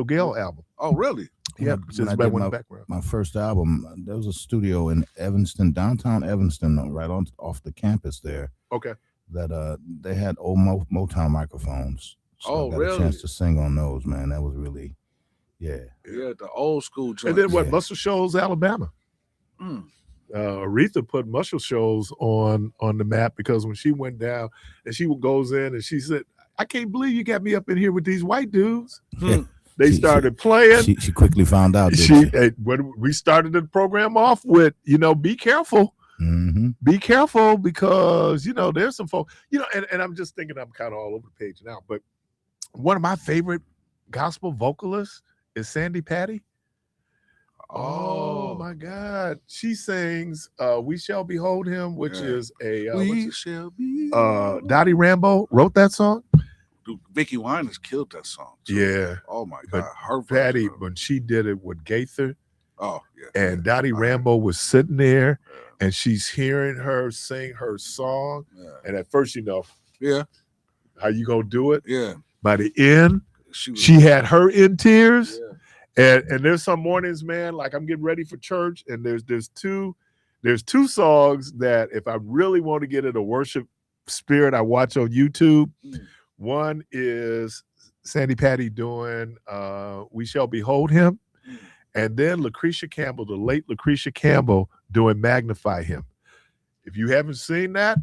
Gale album. Oh, really? Yeah, my first album, there was a studio in Evanston, downtown Evanston, right off the campus there. Okay. That they had old Motown microphones. So I got a chance to sing on those, man. That was really, yeah, the old school joints. And then what? Muscle Shoals, Alabama. Aretha put Muscle Shoals on the map because when she went down and she goes in and she said, "I can't believe you got me up in here with these white dudes." They started playing. She quickly found out. When we started the program off with, be careful. Mm-hmm. Be careful because, there's some folks, and I'm just thinking I'm kind of all over the page now. But one of my favorite gospel vocalists is Sandy Patty. Oh my God. She sings We Shall Behold Him, which is We Shall Be. Dottie Rambo wrote that song. Dude, Vicky Winans killed that song too. Yeah. Oh my God. Her Patty, when she did it with Gaither. Oh yeah. And Dottie Rambo was sitting there and she's hearing her sing her song. Yeah. And at first, how you gonna do it? Yeah. By the end, she had her in tears. Yeah. And there's some mornings, man, like I'm getting ready for church, and there's two songs that if I really want to get in a worship spirit, I watch on YouTube. One is Sandy Patty doing We Shall Behold Him. And then Lucretia Campbell, the late Lucretia Campbell, doing Magnify Him. If you haven't seen that,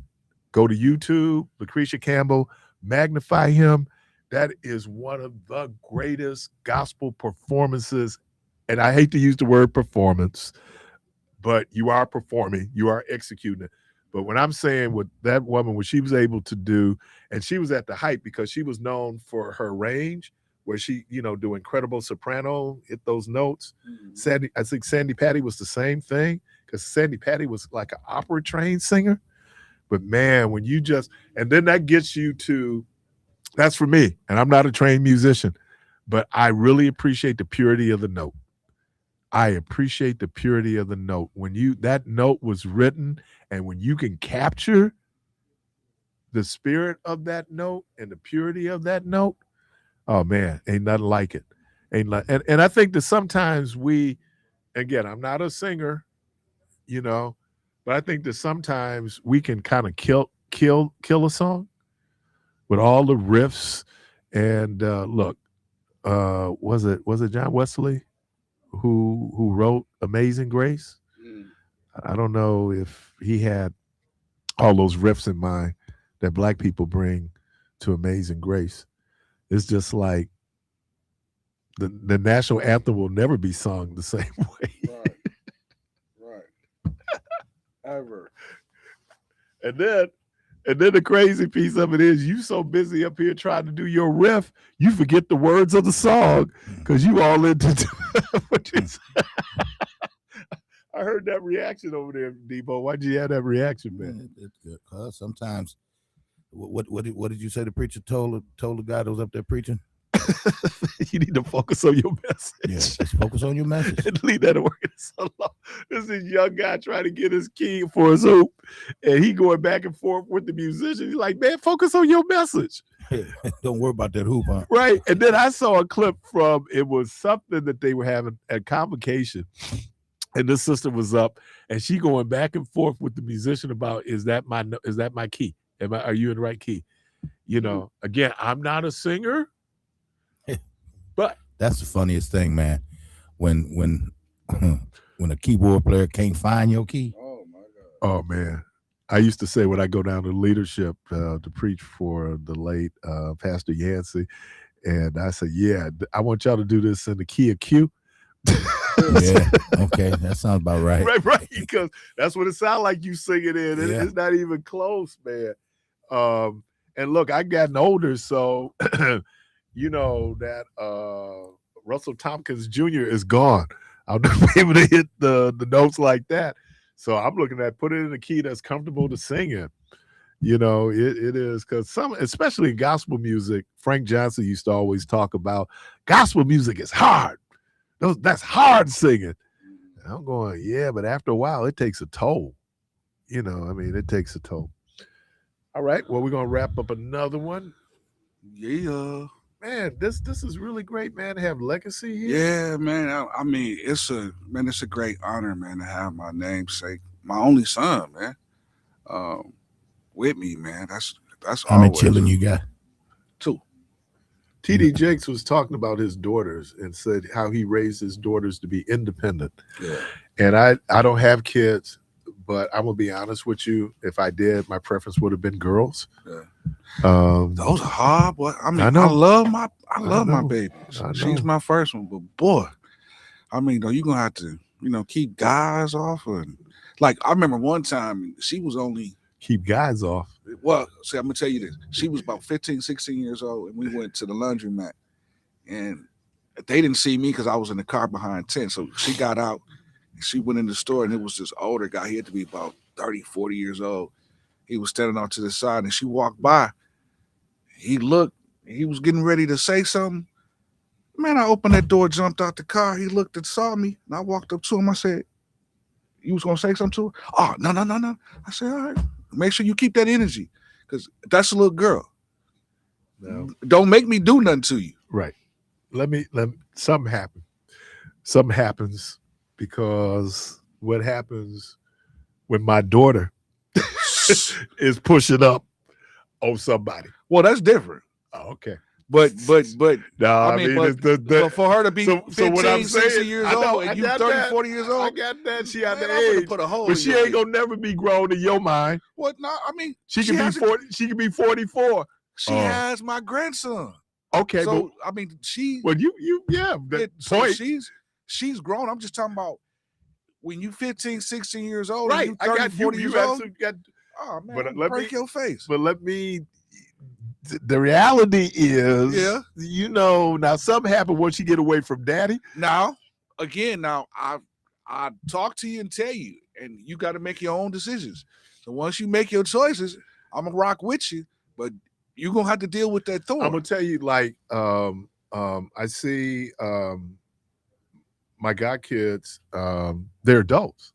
go to YouTube, Lucretia Campbell, Magnify Him. That is one of the greatest gospel performances. And I hate to use the word performance, but you are performing, you are executing it. But when I'm saying what that woman, what she was able to do, and she was at the height because she was known for her range, where she, do incredible soprano, hit those notes. Mhm. I think Sandy Patty was the same thing because Sandy Patty was like an opera trained singer. But man, when you and then that gets you to, that's for me, and I'm not a trained musician, but I really appreciate the purity of the note. I appreciate the purity of the note. When that note was written, and when you can capture the spirit of that note and the purity of that note, oh man, ain't nothing like it. And I think that sometimes again, I'm not a singer, but I think that sometimes we can kind of kill a song with all the riffs. And look, was it John Wesley who wrote Amazing Grace? I don't know if he had all those riffs in mind that black people bring to Amazing Grace. It's just like the national anthem will never be sung the same way. Right. Ever. And then the crazy piece of it is you so busy up here trying to do your riff, you forget the words of the song because you all into what you said. I heard that reaction over there, Debo. Why'd you have that reaction, man? It's good, cuz sometimes what did you say the preacher told the guy that was up there preaching? You need to focus on your message. Yeah, just focus on your message. And leave that working so long. This is young guy trying to get his key for his hoop, and he going back and forth with the musician. He's like, man, focus on your message. Don't worry about that hoop, huh? Right. And then I saw a clip from, it was something that they were having at convocation, and this sister was up, and she going back and forth with the musician about, is that my key? Are you in the right key? Again, I'm not a singer. But that's the funniest thing, man. When a keyboard player can't find your key. Oh my God. Oh man. I used to say when I go down to leadership to preach for the late Pastor Yancey, and I said, yeah, I want y'all to do this in the key of Q. Yeah, okay, that sounds about right. Right, because that's what it sounds like you sing it in. Yeah. It's not even close, man. And look, I've gotten older, so that Russell Tompkins Jr. is gone. I'll never be able to hit the notes like that. So I'm looking at put it in a key that's comfortable to sing in. It is, because especially gospel music, Frank Johnson used to always talk about gospel music is hard. That's hard singing. And I'm going, yeah, but after a while, it takes a toll. It takes a toll. All right, well, we're gonna wrap up another one. Yeah. Man, this is really great, man, to have legacy here. Yeah, man. I mean, it's a great honor, man, to have my namesake, my only son, man, with me, man. That's How many children you got? 2. TD Jakes was talking about his daughters and said how he raised his daughters to be independent. Yeah. And I don't have kids, but I'm gonna be honest with you. If I did, my preference would have been girls. Yeah. Those are hard, boy. I mean, I love my baby. She's my first one, but boy, I mean, though, you're gonna have to, keep guys off. And like, I remember one time she was only keep guys off. Well, see, I'm gonna tell you this. She was about 15, 16 years old, and we went to the laundromat, and they didn't see me because I was in the car behind 10. So she got out, and she went in the store, and it was this older guy. He had to be about 30, 40 years old. He was standing off to the side, and she walked by. He looked, he was getting ready to say something. Man, I opened that door, jumped out the car. He looked and saw me, and I walked up to him. I said, "You was gonna say something to her?" "Oh, no. I said, "All right, make sure you keep that energy, because that's a little girl. No. Don't make me do nothing to you." Right. Let me something happen. Something happens, because what happens when my daughter is pushing up on somebody? Well, that's different. Oh, okay. But no, I mean but for her to be 15, what I'm 16 saying, years I know, old and you 30, 40 years old. I got that. She had the I'm age. put a hole but in she your ain't head. gonna never be grown in your mind. What? No, I mean, she can be 40. She can be 44. She has my grandson. Okay, so but, I mean, she. Well, you yeah. So point. she's grown. I'm just talking about when you 15, 16 years old, right? And you 30, 40 years old. Got, oh man, but break your face. But let me the reality is, Yeah. you know, now something happened once you get away from daddy. Now, again, I talk to you and tell you, and you got to make your own decisions. So once you make your choices, I'm gonna rock with you, but you're gonna have to deal with that thorn. I'm gonna tell you, like, I see my godkids, they're adults.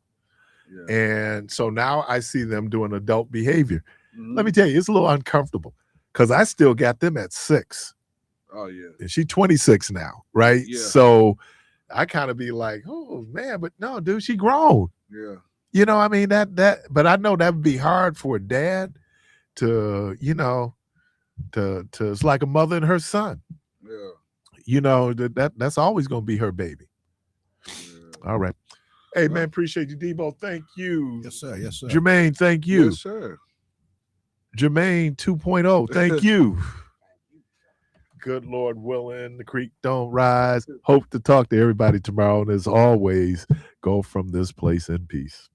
Yeah. And so now I see them doing adult behavior. Mhm. Let me tell you, it's a little uncomfortable because I still got them at 6. Oh yeah. And she's 26 now, right? Yeah. So I kind of be like, oh man, but no, dude, she grown. Yeah. You know, I mean but I know that would be hard for a dad to, you know, to it's like a mother and her son. Yeah. You know, that's always gonna be her baby. Yeah. All right. Hey man, appreciate you, Debo. Thank you. Yes, sir. Yes, sir. Jermaine, thank you. Yes, sir. Jermaine 2.0, thank you. Good Lord willing, the creek don't rise. Hope to talk to everybody tomorrow. And as always, go from this place in peace.